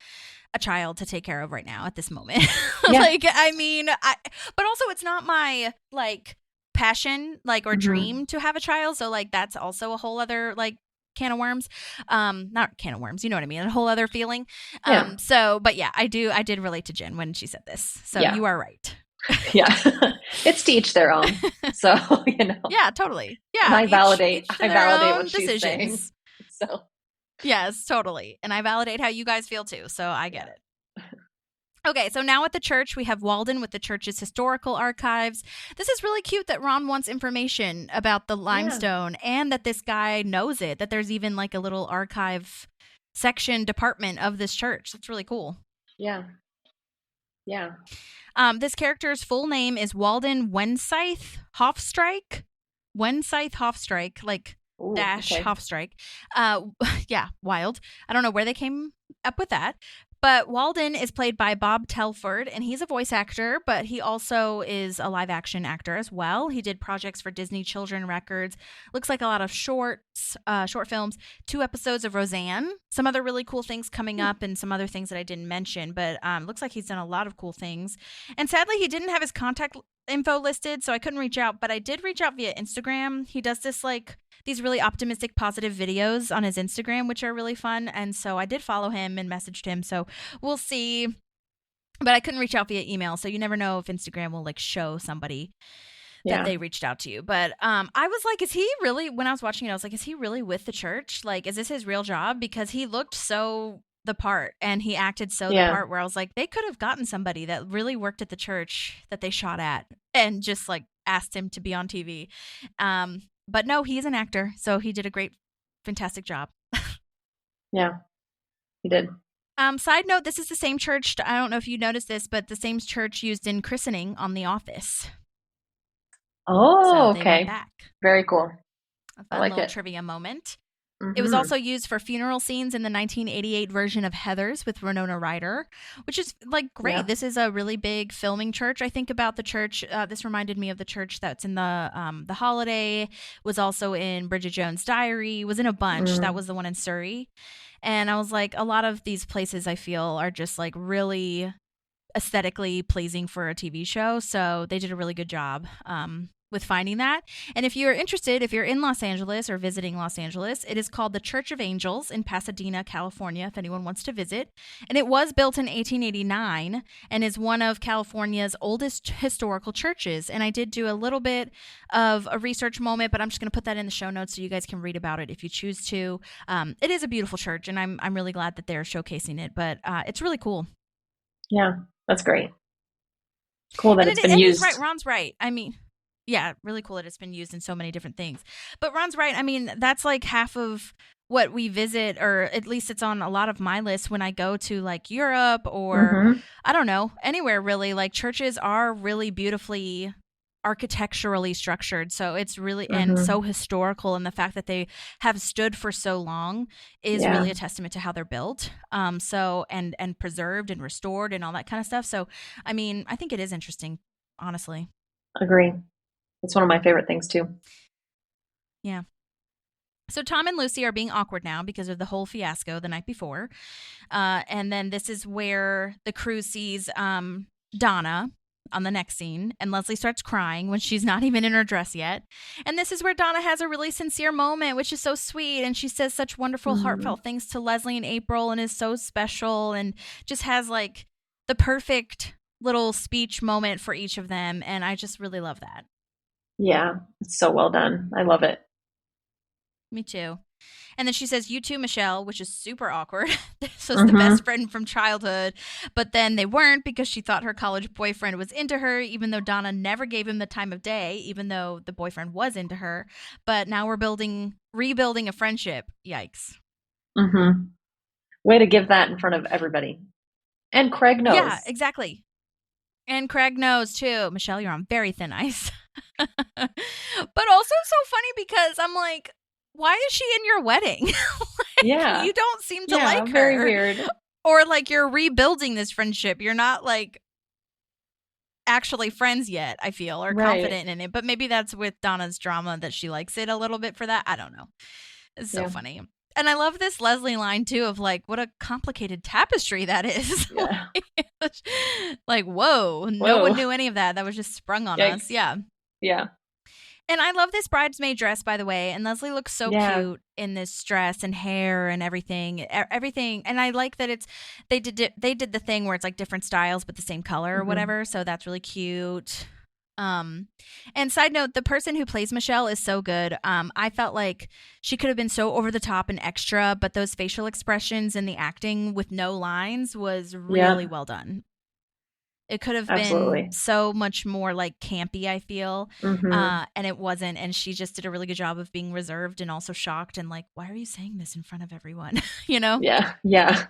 a child to take care of right now at this moment. Yeah. Like, I mean, but also it's not my like passion, like, or dream to have a child. So like, that's also a whole other like can of worms. Not can of worms, you know what I mean? A whole other feeling. Yeah. So, but yeah, I did relate to Jen when she said this. So you are right. Yeah. It's to each their own. So, Yeah, totally. Yeah. And I validate each what she's saying. So. Yes, totally. And I validate how you guys feel too. So I get it. Okay, so now at the church, we have Walden with the church's historical archives. This is really cute that Ron wants information about the limestone and that this guy knows it, that there's even like a little archive department of this church. That's really cool. Yeah. Yeah. This character's full name is Walden Wensythe Hofstrike. Wensythe Hofstrike, like Ooh, Hofstrike. Yeah, wild. I don't know where they came up with that. But Walden is played by Bob Telford, and he's a voice actor, but he also is a live-action actor as well. He did projects for Disney Children Records. Looks like a lot of short films, 2 episodes of Roseanne, some other really cool things coming up, and some other things that I didn't mention. But looks like he's done a lot of cool things. And sadly, he didn't have his contact info listed, so I couldn't reach out, but I did reach out via Instagram. He does this like these really optimistic, positive videos on his Instagram, which are really fun. And so I did follow him and messaged him. So we'll see. But I couldn't reach out via email. So you never know if Instagram will like show somebody that they reached out to you. But I was like, is he really, when I was watching it, I was like, is he really with the church? Like, is this his real job? Because he looked so the part and he acted so the part where I was like, they could have gotten somebody that really worked at the church that they shot at and just like asked him to be on TV. But no, he's an actor, so he did a fantastic job. Yeah, he did. Side note, this is the same church, I don't know if you noticed this, but the same church used in christening on The Office. Oh, so okay. Back. Very cool. A I fun like little it. Trivia moment. It was also used for funeral scenes in the 1988 version of Heathers with Winona Ryder, which is like great. Yeah. This is a really big filming church. I think about the church. This reminded me of the church that's in the Holiday, was also in Bridget Jones' Diary, was in a bunch. That was the one in Surrey. And I was like, a lot of these places I feel are just like really aesthetically pleasing for a TV show. So they did a really good job with finding that. And if you're interested, if you're in Los Angeles or visiting Los Angeles, it is called the Church of Angels in Pasadena, California, if anyone wants to visit. And it was built in 1889 and is one of California's oldest historical churches. And I did do a little bit of a research moment, but I'm just going to put that in the show notes so you guys can read about it if you choose to. It is a beautiful church, and I'm really glad that they're showcasing it, but it's really cool. Yeah, that's great. Cool that it's been used. Right, Ron's right. I mean, yeah, really cool that it's been used in so many different things. But Ron's right. I mean, that's like half of what we visit, or at least it's on a lot of my list when I go to like Europe or I don't know, anywhere really. Like churches are really beautifully architecturally structured. So it's really and so historical, and the fact that they have stood for so long is really a testament to how they're built. So and preserved and restored and all that kind of stuff. So I mean, I think it is interesting, honestly. Agree. It's one of my favorite things too. Yeah. So Tom and Lucy are being awkward now because of the whole fiasco the night before. And then this is where the crew sees Donna on the next scene, and Leslie starts crying when she's not even in her dress yet. And this is where Donna has a really sincere moment, which is so sweet. And she says such wonderful, heartfelt things to Leslie and April and is so special and just has like the perfect little speech moment for each of them. And I just really love that. Yeah, it's so well done. I love it. Me too. And then she says, "You too, Michelle," which is super awkward. This was the best friend from childhood. But then they weren't because she thought her college boyfriend was into her, even though Donna never gave him the time of day, even though the boyfriend was into her. But now we're rebuilding a friendship. Yikes. Way to give that in front of everybody. And Craig knows. Yeah, exactly. And Craig knows too. Michelle, you're on very thin ice. But also so funny because I'm like, why is she in your wedding? Like, you don't seem to like her. Very weird. Or like you're rebuilding this friendship. You're not like actually friends yet, I feel, or confident in it. But maybe that's with Donna's drama that she likes it a little bit for that. I don't know. It's so funny. And I love this Leslie line too of like, what a complicated tapestry that is. Yeah. Like, whoa, no one knew any of that. That was just sprung on us. Yeah. Yeah. And I love this bridesmaid dress, by the way. And Leslie looks so cute in this dress and hair and everything. And I like that they did the thing where it's like different styles but the same color or whatever. So that's really cute. And side note, the person who plays Michelle is so good. I felt like she could have been so over the top and extra, but those facial expressions and the acting with no lines was really well done. It could have been so much more like campy, I feel. And it wasn't. And she just did a really good job of being reserved and also shocked and like, why are you saying this in front of everyone? You know? Yeah. Yeah.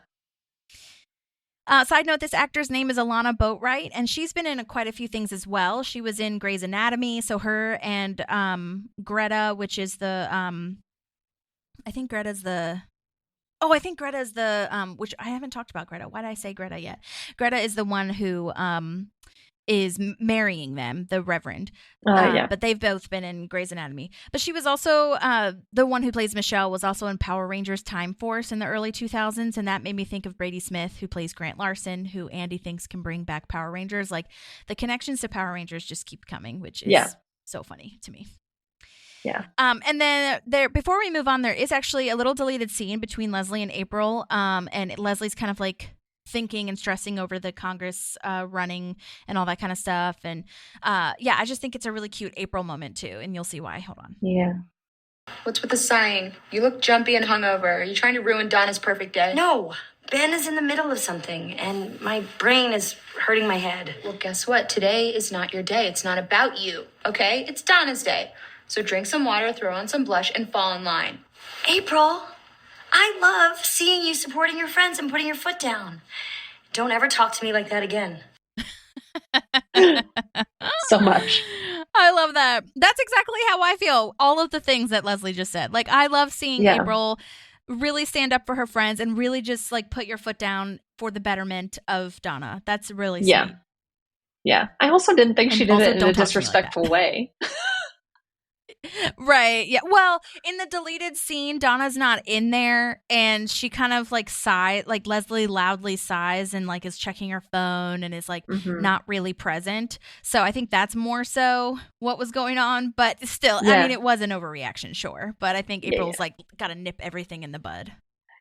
Side note, this actor's name is Alana Boatwright, and she's been in quite a few things as well. She was in Grey's Anatomy. So her and Greta, which is the, I think Greta's the, which I haven't talked about Greta. Why did I say Greta yet? Greta is the one who is marrying them, the Reverend. But they've both been in Grey's Anatomy. But she was also, the one who plays Michelle was also in Power Rangers Time Force in the early 2000s. And that made me think of Brady Smith, who plays Grant Larson, who Andy thinks can bring back Power Rangers. Like the connections to Power Rangers just keep coming, which is so funny to me. Yeah. And then before we move on, there is actually a little deleted scene between Leslie and April. And Leslie's kind of like thinking and stressing over the Congress running and all that kind of stuff. And I just think it's a really cute April moment too. And you'll see why. Hold on. Yeah. What's with the sighing? You look jumpy and hungover. Are you trying to ruin Donna's perfect day? No. Ben is in the middle of something, and my brain is hurting my head. Well, guess what? Today is not your day. It's not about you, okay? It's Donna's day. So drink some water, throw on some blush, and fall in line. April, I love seeing you supporting your friends and putting your foot down. Don't ever talk to me like that again. So much. I love that. That's exactly how I feel. All of the things that Leslie just said. Like, I love seeing April really stand up for her friends and really just like put your foot down for the betterment of Donna. That's really sweet. Yeah. I also didn't think she did it in a disrespectful way. Right. Yeah. Well, in the deleted scene, Donna's not in there and she kind of like sighs, like Leslie loudly sighs and like is checking her phone and is like not really present. So I think that's more so what was going on. But still, I mean, it was an overreaction, sure. But I think April's like got to nip everything in the bud.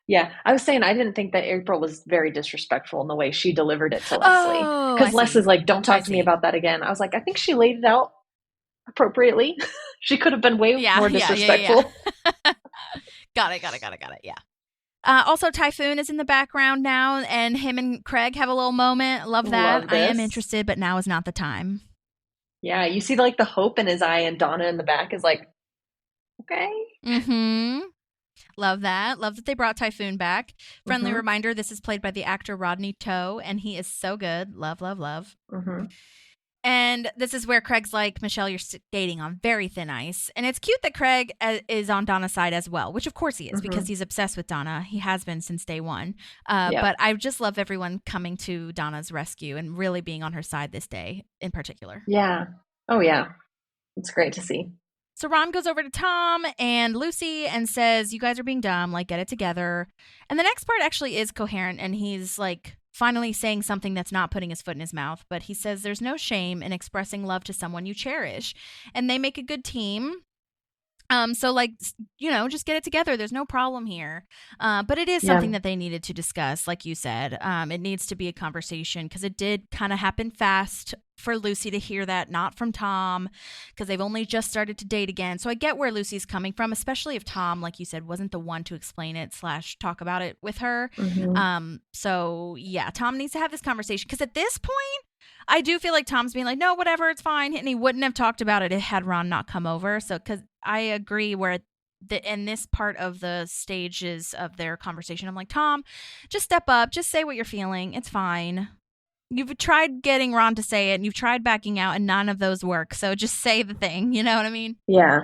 Yeah. I was saying I didn't think that April was very disrespectful in the way she delivered it to Leslie. Because Leslie's like, don't talk to me about that again. I was like, I think she laid it out appropriately. She could have been way more disrespectful. Got it. Yeah. Also, Typhoon is in the background now, and him and Craig have a little moment. Love that. I am interested, but now is not the time. Yeah, you see like the hope in his eye, and Donna in the back is like, okay. Love that. Love that they brought Typhoon back. Friendly reminder, this is played by the actor Rodney Toe, and he is so good. Love. And this is where Craig's like, Michelle, you're skating on very thin ice. And it's cute that Craig is on Donna's side as well, which of course he is because he's obsessed with Donna. He has been since day one. But I just love everyone coming to Donna's rescue and really being on her side this day in particular. Yeah. Oh, yeah. It's great to see. So Ron goes over to Tom and Lucy and says, you guys are being dumb, like, get it together. And the next part actually is coherent, and he's like finally saying something that's not putting his foot in his mouth. But he says there's no shame in expressing love to someone you cherish, and they make a good team. So, like, you know, just get it together. There's no problem here. But it is something that they needed to discuss, like you said. It needs to be a conversation because it did kind of happen fast for Lucy to hear that, not from Tom, because they've only just started to date again. So I get where Lucy's coming from, especially if Tom, like you said, wasn't the one to explain it / talk about it with her. So, yeah, Tom needs to have this conversation because at this point, I do feel like Tom's being like, no, whatever, it's fine. And he wouldn't have talked about it had Ron not come over. So, because I agree where in this part of the stages of their conversation, I'm like, Tom, just step up. Just say what you're feeling. It's fine. You've tried getting Ron to say it and you've tried backing out and none of those work. So just say the thing. You know what I mean? Yeah.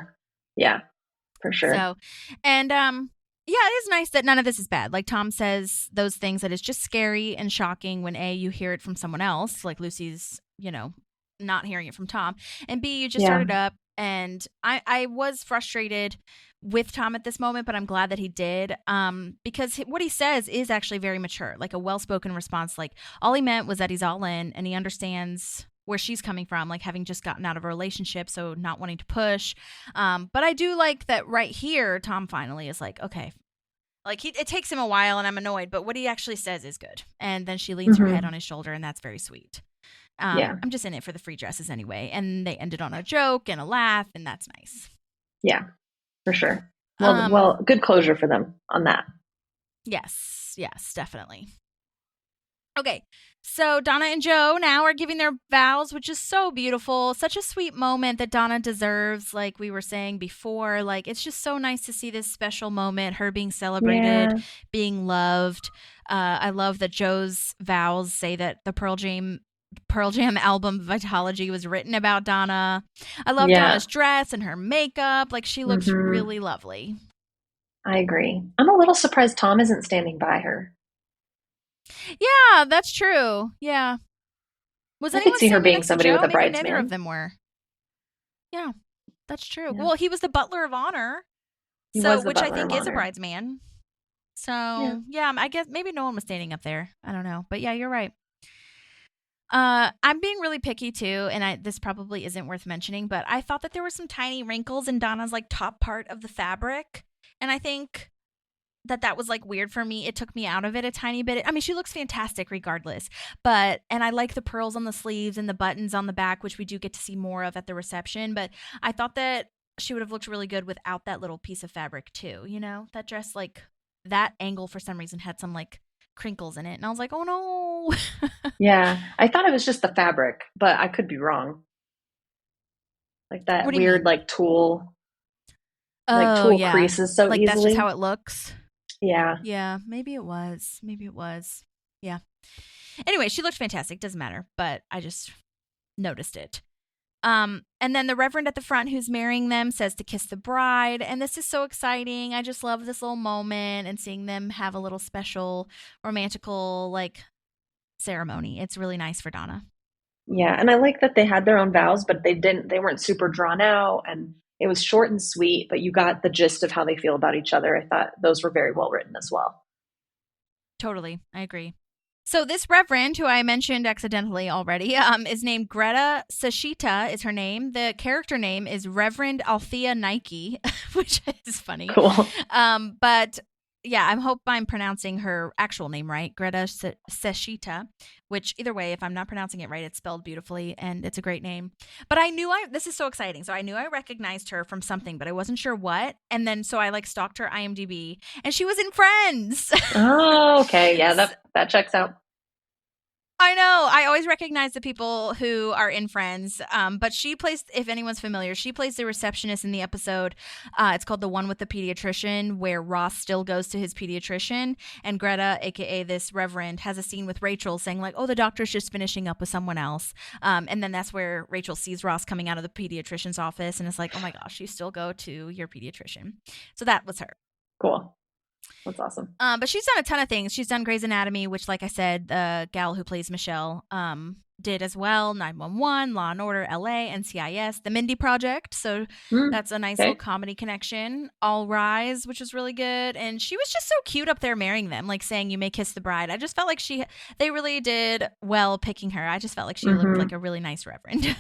Yeah, for sure. So, and, yeah, it is nice that none of this is bad. Like Tom says those things that is just scary and shocking when A, you hear it from someone else, like Lucy's, you know, not hearing it from Tom. And B, you just started up. And I was frustrated with Tom at this moment, but I'm glad that he did. Because what he says is actually very mature, like a well-spoken response. Like all he meant was that he's all in and he understands where she's coming from, like having just gotten out of a relationship, so not wanting to push. But I do like that right here, Tom finally is like, okay. Like it takes him a while and I'm annoyed, but what he actually says is good. And then she leans her head on his shoulder and that's very sweet. I'm just in it for the free dresses anyway. And they ended on a joke and a laugh and that's nice. Yeah, for sure. Well, good closure for them on that. Yes, definitely. Okay, so Donna and Joe now are giving their vows, which is so beautiful. Such a sweet moment that Donna deserves, like we were saying before. Like, it's just so nice to see this special moment, her being celebrated, being loved. I love that Joe's vows say that the Pearl Jam album Vitology was written about Donna. I love Donna's dress and her makeup. Like, she looks really lovely. I agree. I'm a little surprised Tom isn't standing by her. Yeah, that's true. Yeah. Was I could see her being somebody with a bridesmaid. Neither of them were. Yeah, that's true. Yeah. Well, he was the butler of honor, which I think is a bridesman. So, I guess maybe no one was standing up there. I don't know. But yeah, you're right. I'm being really picky too, and this probably isn't worth mentioning, but I thought that there were some tiny wrinkles in Donna's like top part of the fabric, and I think that was like weird for me. It took me out of it a tiny bit. I mean, she looks fantastic regardless, and I like the pearls on the sleeves and the buttons on the back, which we do get to see more of at the reception, but I thought that she would have looked really good without that little piece of fabric too. You know, that dress, like that angle for some reason had some like crinkles in it, and I was like, oh no. Yeah, I thought it was just the fabric, but I could be wrong. Like that weird like tool creases so like easily. That's just how it looks. Yeah, maybe it was. Yeah, anyway, she looked fantastic. Doesn't matter, but I just noticed it. And then the reverend at the front who's marrying them says to kiss the bride, and this is so exciting. I just love this little moment and seeing them have a little special romantical like ceremony. It's really nice for Donna. Yeah, and I like that they had their own vows, but they weren't super drawn out, and it was short and sweet, but you got the gist of how they feel about each other. I thought those were very well written as well. Totally. I agree. So this reverend, who I mentioned accidentally already, is named Greta Sashita is her name. The character name is Reverend Althea Nike, which is funny. Cool. But yeah, I hope I'm pronouncing her actual name right, Greta Sashita, which either way, if I'm not pronouncing it right, it's spelled beautifully and it's a great name. But this is so exciting. So I knew I recognized her from something, but I wasn't sure what. And then so I like stalked her IMDb and she was in Friends. Oh, okay. Yeah, that checks out. I know. I always recognize the people who are in Friends. But she plays, if anyone's familiar, she plays the receptionist in the episode. It's called The One with the Pediatrician, where Ross still goes to his pediatrician. And Greta, a.k.a. this reverend, has a scene with Rachel saying like, oh, the doctor's just finishing up with someone else. And then that's where Rachel sees Ross coming out of the pediatrician's office. And it's like, oh my gosh, you still go to your pediatrician. So that was her. Cool. That's awesome. But she's done a ton of things. She's done Grey's Anatomy, which, like I said, the gal who plays Michelle did as well. 911, Law and Order, LA, NCIS, The Mindy Project. So that's a nice little comedy connection. All Rise, which was really good. And she was just so cute up there marrying them, like saying you may kiss the bride. I just felt like they really did well picking her. I just felt like she looked like a really nice reverend.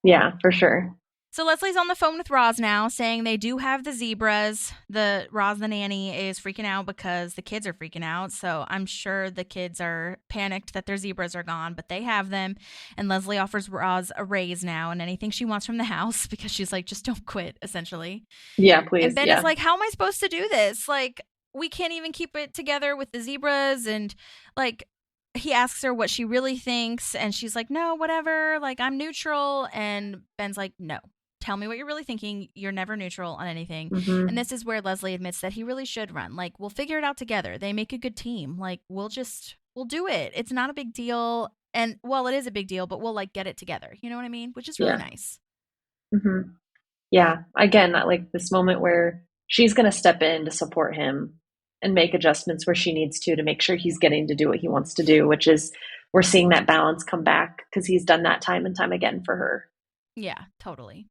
Yeah, for sure. So Leslie's on the phone with Roz now, saying they do have the zebras. Roz, the nanny, is freaking out because the kids are freaking out. So I'm sure the kids are panicked that their zebras are gone, but they have them. And Leslie offers Roz a raise now and anything she wants from the house because she's like, just don't quit, essentially. Yeah, please. And Ben is like, how am I supposed to do this? Like, we can't even keep it together with the zebras. And like, he asks her what she really thinks. And she's like, no, whatever. Like, I'm neutral. And Ben's like, no. Tell me what you're really thinking. You're never neutral on anything. And this is where Leslie admits that he really should run. Like, we'll figure it out together. They make a good team. Like, we'll do it. It's not a big deal. And, well, it is a big deal, but we'll, like, get it together. You know what I mean? Which is really nice. Yeah. Again, like this moment where she's going to step in to support him and make adjustments where she needs to make sure he's getting to do what he wants to do, which is we're seeing that balance come back because he's done that time and time again for her. Yeah, totally.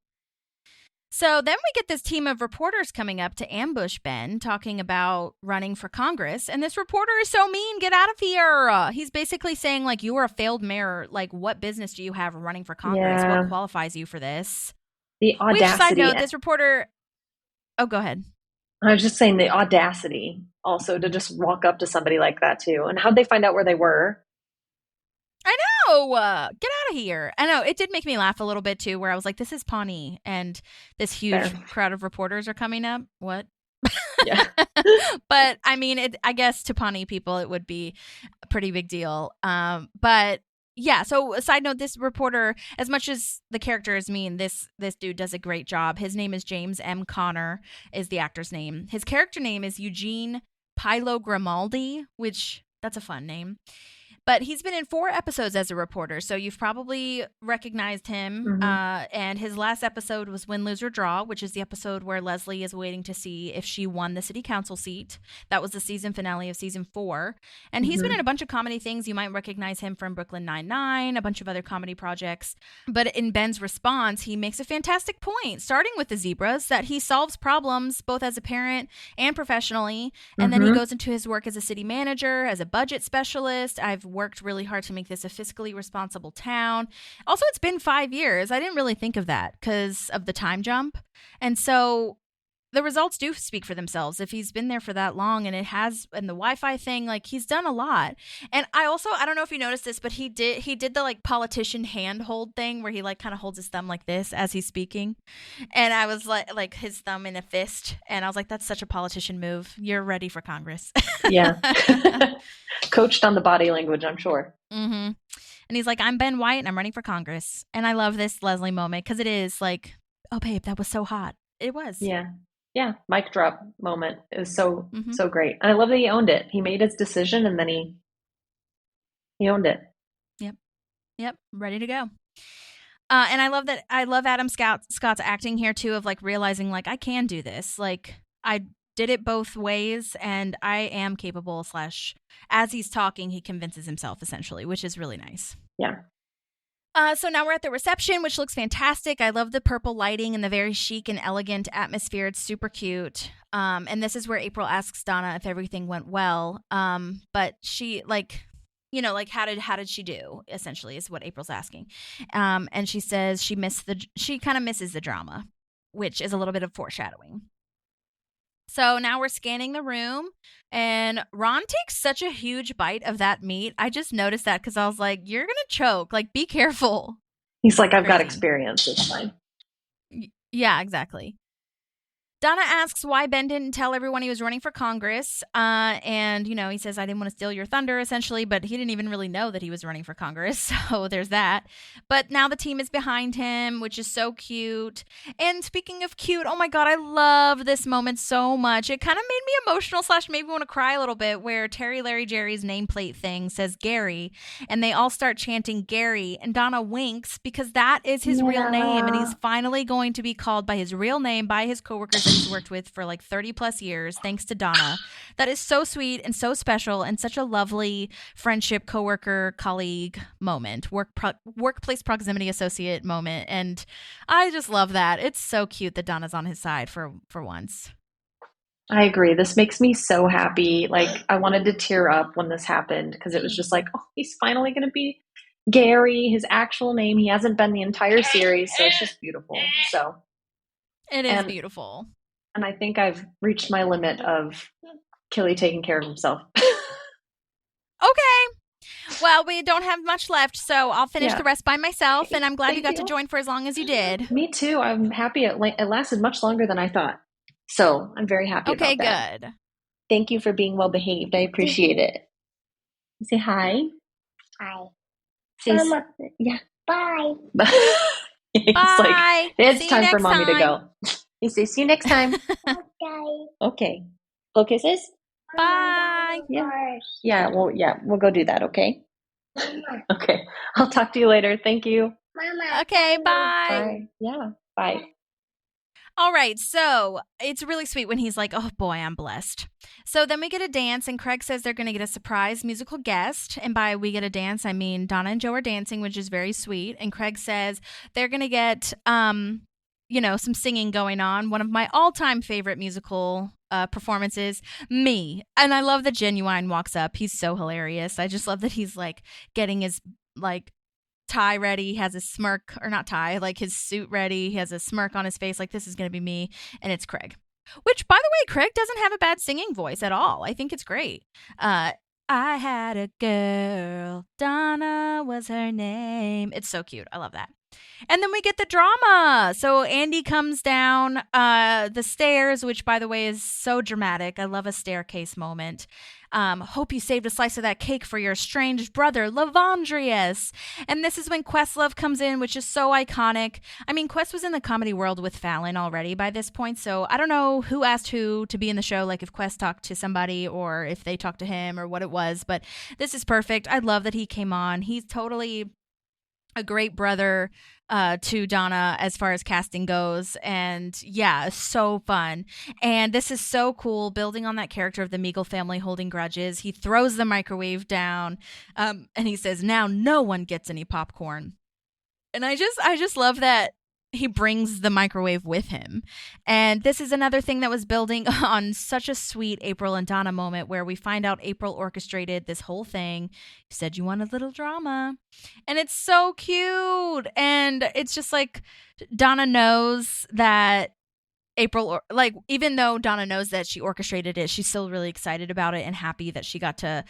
So then we get this team of reporters coming up to ambush Ben, talking about running for Congress. And this reporter is so mean. Get out of here. He's basically saying, like, you are a failed mayor. Like, what business do you have running for Congress? What qualifies you for this? The audacity. Which, side note, this reporter... Oh, go ahead. I was just saying the audacity also to just walk up to somebody like that, too. And how'd they find out where they were? I know. Get out of here. I know. It did make me laugh a little bit, too, where I was like, this is Pawnee, and this huge crowd of reporters are coming up. What? Yeah. But, I mean, I guess to Pawnee people, it would be a pretty big deal. But, yeah. So, a side note, this reporter, as much as the character is mean, this dude does a great job. His name is James M. Connor, is the actor's name. His character name is Eugene Pilo Grimaldi, which, that's a fun name. But he's been in 4 episodes as a reporter, so you've probably recognized him. And his last episode was Win, Lose, or Draw, which is the episode where Leslie is waiting to see if she won the city council seat. That was the season finale of season 4. And he's been in a bunch of comedy things. You might recognize him from Brooklyn Nine-Nine, a bunch of other comedy projects. But in Ben's response, he makes a fantastic point, starting with the zebras, that he solves problems both as a parent and professionally. And then he goes into his work as a city manager, as a budget specialist. I've worked really hard to make this a fiscally responsible town. Also, it's been 5 years. I didn't really think of that because of the time jump. And so the results do speak for themselves. If he's been there for that long and and the Wi-Fi thing, like, he's done a lot. And I don't know if you noticed this, but he did the like politician handhold thing where he like kind of holds his thumb like this as he's speaking. And I was like his thumb in a fist. And I was like, that's such a politician move. You're ready for Congress. Yeah. Coached on the body language, I'm sure. And he's like, I'm Ben White and I'm running for Congress. And I love this Leslie moment because it is like, oh, babe, that was so hot. It was. Yeah. Yeah. Mic drop moment. It was so great. And I love that he owned it. He made his decision and then he owned it. Yep. Ready to go. And I love Adam Scott's acting here too, of like realizing like I can do this. Like I did it both ways and I am capable / as he's talking, he convinces himself essentially, which is really nice. Yeah. So now we're at the reception, which looks fantastic. I love the purple lighting and the very chic and elegant atmosphere. It's super cute. And this is where April asks Donna if everything went well. But she how did she do? Essentially, is what April's asking. And she says she kind of misses the drama, which is a little bit of foreshadowing. So now we're scanning the room, and Ron takes such a huge bite of that meat. I just noticed that because I was like, you're going to choke. Like, be careful. He's like, I've got experience. It's fine. Yeah, exactly. Donna asks why Ben didn't tell everyone he was running for Congress. And, he says, I didn't want to steal your thunder, essentially, but he didn't even really know that he was running for Congress. So there's that. But now the team is behind him, which is so cute. And speaking of cute, oh my God, I love this moment so much. It kind of made me emotional / maybe want to cry a little bit, where Terry, Larry, Jerry's nameplate thing says Gary, and they all start chanting Gary, and Donna winks because that is his real name. And he's finally going to be called by his real name by his coworkers that he's worked with for like 30 plus years, thanks to Donna. That is so sweet and so special and such a lovely friendship, coworker, colleague moment, workplace proximity associate moment. And I just love that. It's so cute that Donna's on his side for once. I agree. This makes me so happy. Like, I wanted to tear up when this happened because it was just like, oh, he's finally going to be Gary, his actual name. He hasn't been the entire series, so it's just beautiful. So it is beautiful. And I think I've reached my limit of Killy taking care of himself. Okay. Well, we don't have much left, so I'll finish the rest by myself, and I'm glad you got to join for as long as you did. Me too. I'm happy it lasted much longer than I thought. So I'm very happy about that. Okay, good. Thank you for being well behaved. I appreciate it. Say hi. Hi. Say Mama. Yeah. Bye. He's Bye. like, it's See you time for next mommy to time. go. He says, see you next time. Okay. Okay. Go kisses? Bye. Yeah, we'll go do that, okay? Okay. I'll talk to you later. Thank you. Mama. Okay, bye. Bye. Yeah, bye. All right, so it's really sweet when he's like, oh boy, I'm blessed. So then we get a dance, and Craig says they're going to get a surprise musical guest. And by we get a dance, I mean Donna and Joe are dancing, which is very sweet. And Craig says they're going to get, some singing going on. One of my all-time favorite musical performances, Me. And I love that Genuine walks up. He's so hilarious. I just love that he's like getting his tie ready, has a smirk, or not tie, like his suit ready. He has a smirk on his face, like this is going to be me, and it's Craig. Which, by the way, Craig doesn't have a bad singing voice at all. I think it's great. I had a girl, Donna was her name. It's so cute. I love that. And then we get the drama. So Andy comes down the stairs, which, by the way, is so dramatic. I love a staircase moment. Hope you saved a slice of that cake for your estranged brother, Lavondrius. And this is when Questlove comes in, which is so iconic. I mean, Quest was in the comedy world with Fallon already by this point, so I don't know who asked who to be in the show, like if Quest talked to somebody or if they talked to him or what it was, but this is perfect. I love that he came on. He's totally a great brother to Donna as far as casting goes, and yeah, so fun. And this is so cool, building on that character of the Meagle family holding grudges. He throws the microwave down, and he says, now no one gets any popcorn. And I just love that he brings the microwave with him. And this is another thing that was building on such a sweet April and Donna moment where we find out April orchestrated this whole thing. You said you wanted a little drama. And it's so cute. And it's just like Donna knows that April, even though Donna knows that she orchestrated it, she's still really excited about it and happy that she got to,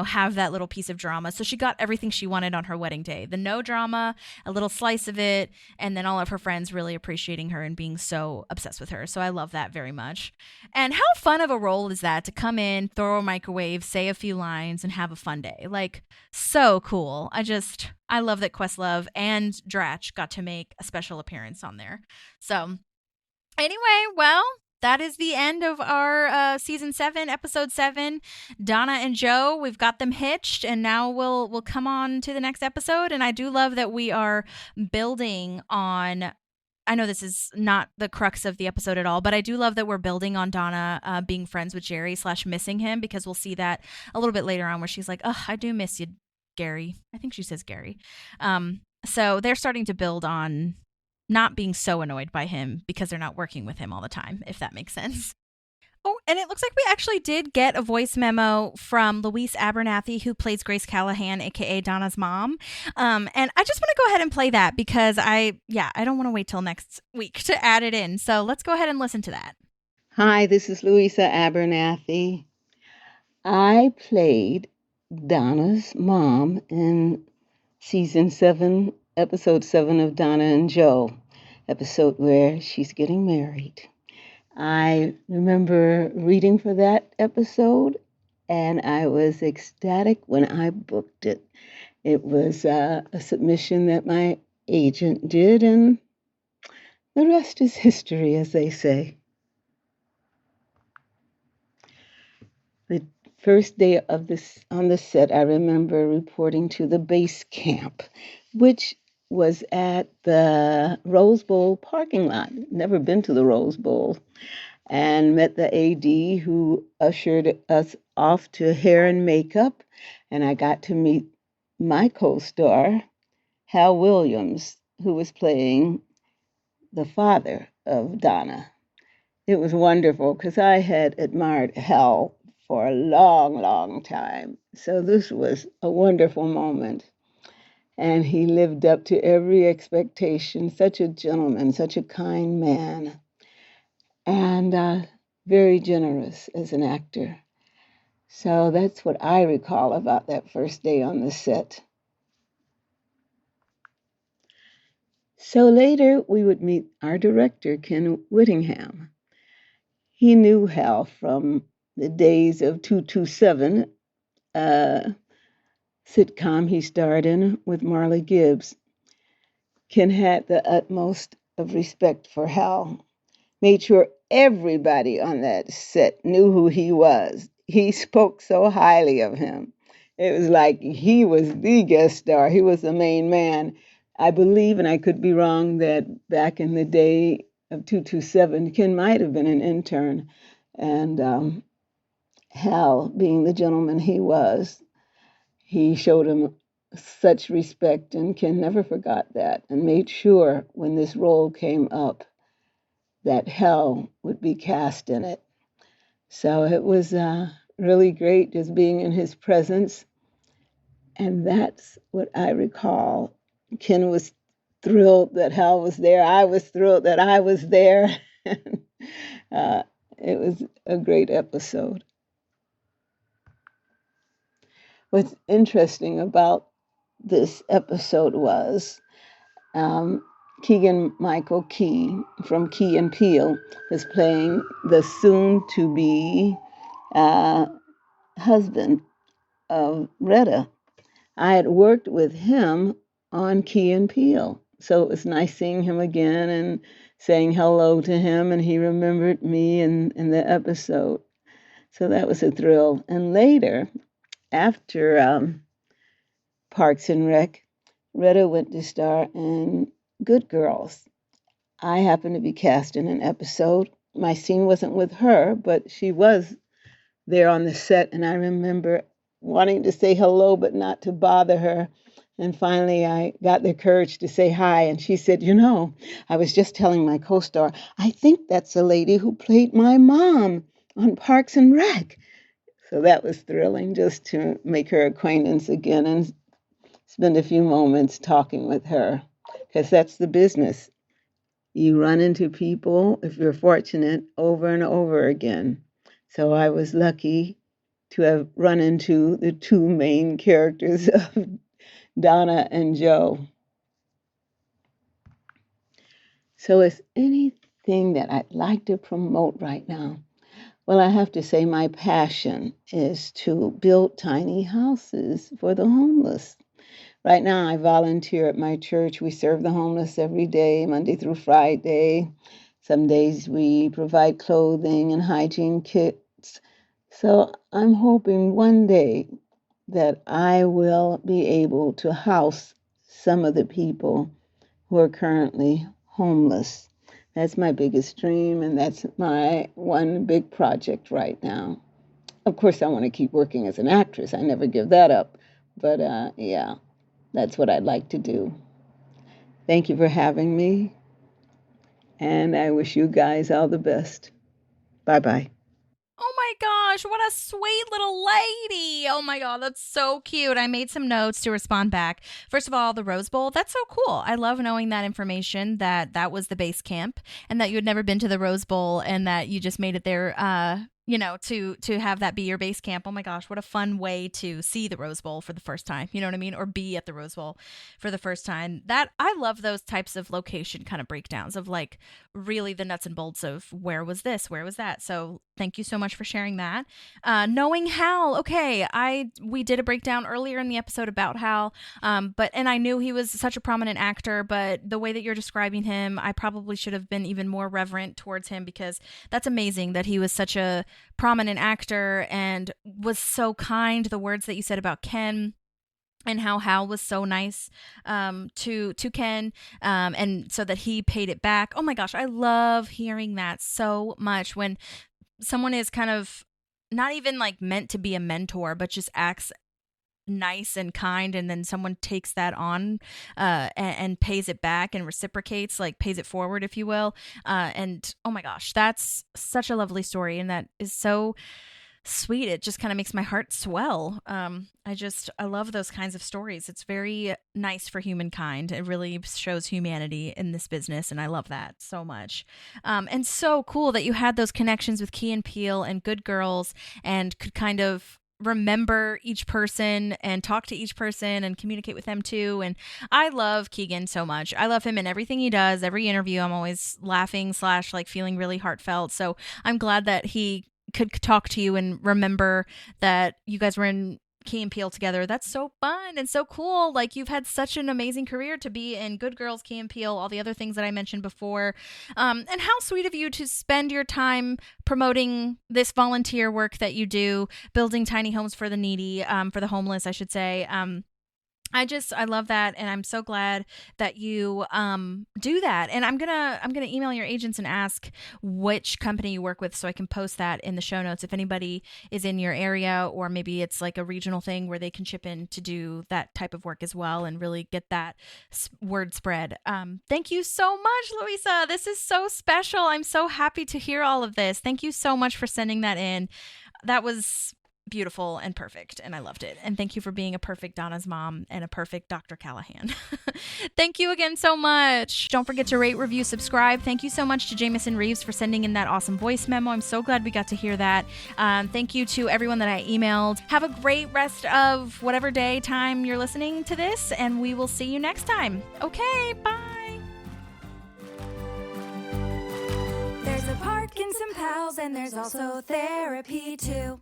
have that little piece of drama. So she got everything she wanted on her wedding day. The no drama, a little slice of it, and then all of her friends really appreciating her and being so obsessed with her. So I love that very much. And how fun of a role is that to come in, throw a microwave, say a few lines, and have a fun day? Like, so cool. I love that Questlove and Dratch got to make a special appearance on there. So anyway, well, that is the end of our season 7, episode 7. Donna and Joe, we've got them hitched, and now we'll come on to the next episode. And I do love that we are building on. I know this is not the crux of the episode at all, but I do love that we're building on Donna being friends with Jerry / missing him, because we'll see that a little bit later on where she's like, "Oh, I do miss you, Gary." I think she says Gary. So they're starting to build on not being so annoyed by him because they're not working with him all the time, if that makes sense. Oh, and it looks like we actually did get a voice memo from Louisa Abernathy, who plays Grace Callahan, aka Donna's mom. And I just want to go ahead and play that because I don't want to wait till next week to add it in. So let's go ahead and listen to that. Hi, this is Louisa Abernathy. I played Donna's mom in season 7, episode 7 of Donna and Joe, episode where she's getting married. I remember reading for that episode, and I was ecstatic when I booked it. It was a submission that my agent did, and the rest is history, as they say. The first day of this on the set, I remember reporting to the base camp, which was at the Rose Bowl parking lot. Never been to the Rose Bowl. And met the AD who ushered us off to hair and makeup. And I got to meet my co-star, Hal Williams, who was playing the father of Donna. It was wonderful because I had admired Hal for a long, long time. So this was a wonderful moment. And he lived up to every expectation. Such a gentleman, such a kind man, and very generous as an actor. So that's what I recall about that first day on the set. So later we would meet our director, Ken Whittingham. He knew Hal from the days of 227, a sitcom he starred in with Marla Gibbs. Ken had the utmost of respect for Hal, made sure everybody on that set knew who he was. He spoke so highly of him. It was like he was the guest star. He was the main man. I believe, and I could be wrong, that back in the day of 227, Ken might have been an intern. And Hal, being the gentleman he was, he showed him such respect, and Ken never forgot that and made sure when this role came up that Hal would be cast in it. So it was really great just being in his presence. And that's what I recall. Ken was thrilled that Hal was there. I was thrilled that I was there. It was a great episode. What's interesting about this episode was Keegan Michael Key from Key and Peele was playing the soon-to-be husband of Retta. I had worked with him on Key and Peele, so it was nice seeing him again and saying hello to him, and he remembered me in the episode. So that was a thrill. And later, after Parks and Rec, Retta went to star in Good Girls. I happened to be cast in an episode. My scene wasn't with her, but she was there on the set, and I remember wanting to say hello but not to bother her. And finally, I got the courage to say hi, and she said, I was just telling my co-star, I think that's the lady who played my mom on Parks and Rec. So that was thrilling, just to make her acquaintance again and spend a few moments talking with her, because that's the business. You run into people, if you're fortunate, over and over again. So I was lucky to have run into the two main characters of Donna and Joe. So is anything that I'd like to promote right now? Well, I have to say my passion is to build tiny houses for the homeless. Right now, I volunteer at my church. We serve the homeless every day, Monday through Friday. Some days we provide clothing and hygiene kits. So I'm hoping one day that I will be able to house some of the people who are currently homeless. That's my biggest dream, and that's my one big project right now. Of course, I want to keep working as an actress. I never give that up. But yeah, that's what I'd like to do. Thank you for having me, and I wish you guys all the best. Bye-bye. Oh my gosh, what a sweet little lady. Oh my God, that's so cute. I made some notes to respond back. First of all, the Rose Bowl, that's so cool. I love knowing that information, that was the base camp and that you had never been to the Rose Bowl and that you just made it there, to have that be your base camp. Oh my gosh, what a fun way to see the Rose Bowl for the first time. You know what I mean? Or be at the Rose Bowl for the first time. That I love those types of location kind of breakdowns of like really the nuts and bolts of where was this, where was that. So thank you so much for sharing that. Knowing Hal, okay, we did a breakdown earlier in the episode about Hal, and I knew he was such a prominent actor, but the way that you're describing him, I probably should have been even more reverent towards him because that's amazing that he was such a prominent actor and was so kind. The words that you said about Ken and how Hal was so nice to Ken, and so that he paid it back. Oh my gosh, I love hearing that so much when someone is kind of not even like meant to be a mentor, but just acts nice and kind, and then someone takes that on and pays it back and reciprocates, like pays it forward, if you will. And oh my gosh, that's such a lovely story, and that is so sweet. It just kind of makes my heart swell. I love those kinds of stories. It's very nice for humankind. It really shows humanity in this business, and I love that so much. And so cool that you had those connections with Key and Peele and Good Girls, and could kind of remember each person and talk to each person and communicate with them too. And I love Keegan so much. I love him in everything he does. Every interview, I'm always laughing / like feeling really heartfelt. So I'm glad that he could talk to you and remember that you guys were in Key and Peele together. That's so fun and so cool. Like, you've had such an amazing career to be in Good Girls, Key and Peele, all the other things that I mentioned before. And how sweet of you to spend your time promoting this volunteer work that you do, building tiny homes for the needy, for the homeless, I should say. I love that, and I'm so glad that you do that. And I'm gonna email your agents and ask which company you work with, so I can post that in the show notes if anybody is in your area, or maybe it's like a regional thing where they can chip in to do that type of work as well and really get that word spread. Thank you so much, Louisa. This is so special. I'm so happy to hear all of this. Thank you so much for sending that in. That was beautiful and perfect, and I loved it. And thank you for being a perfect Donna's mom and a perfect Dr. Callahan. Thank you again so much. Don't forget to rate, review, subscribe. Thank you so much to Jamison Reeves for sending in that awesome voice memo. I'm so glad we got to hear that. Thank you to everyone that I emailed. Have a great rest of whatever day time you're listening to this, and we will see you next time. Okay, bye. There's a Parkinson Pals, and there's also therapy too.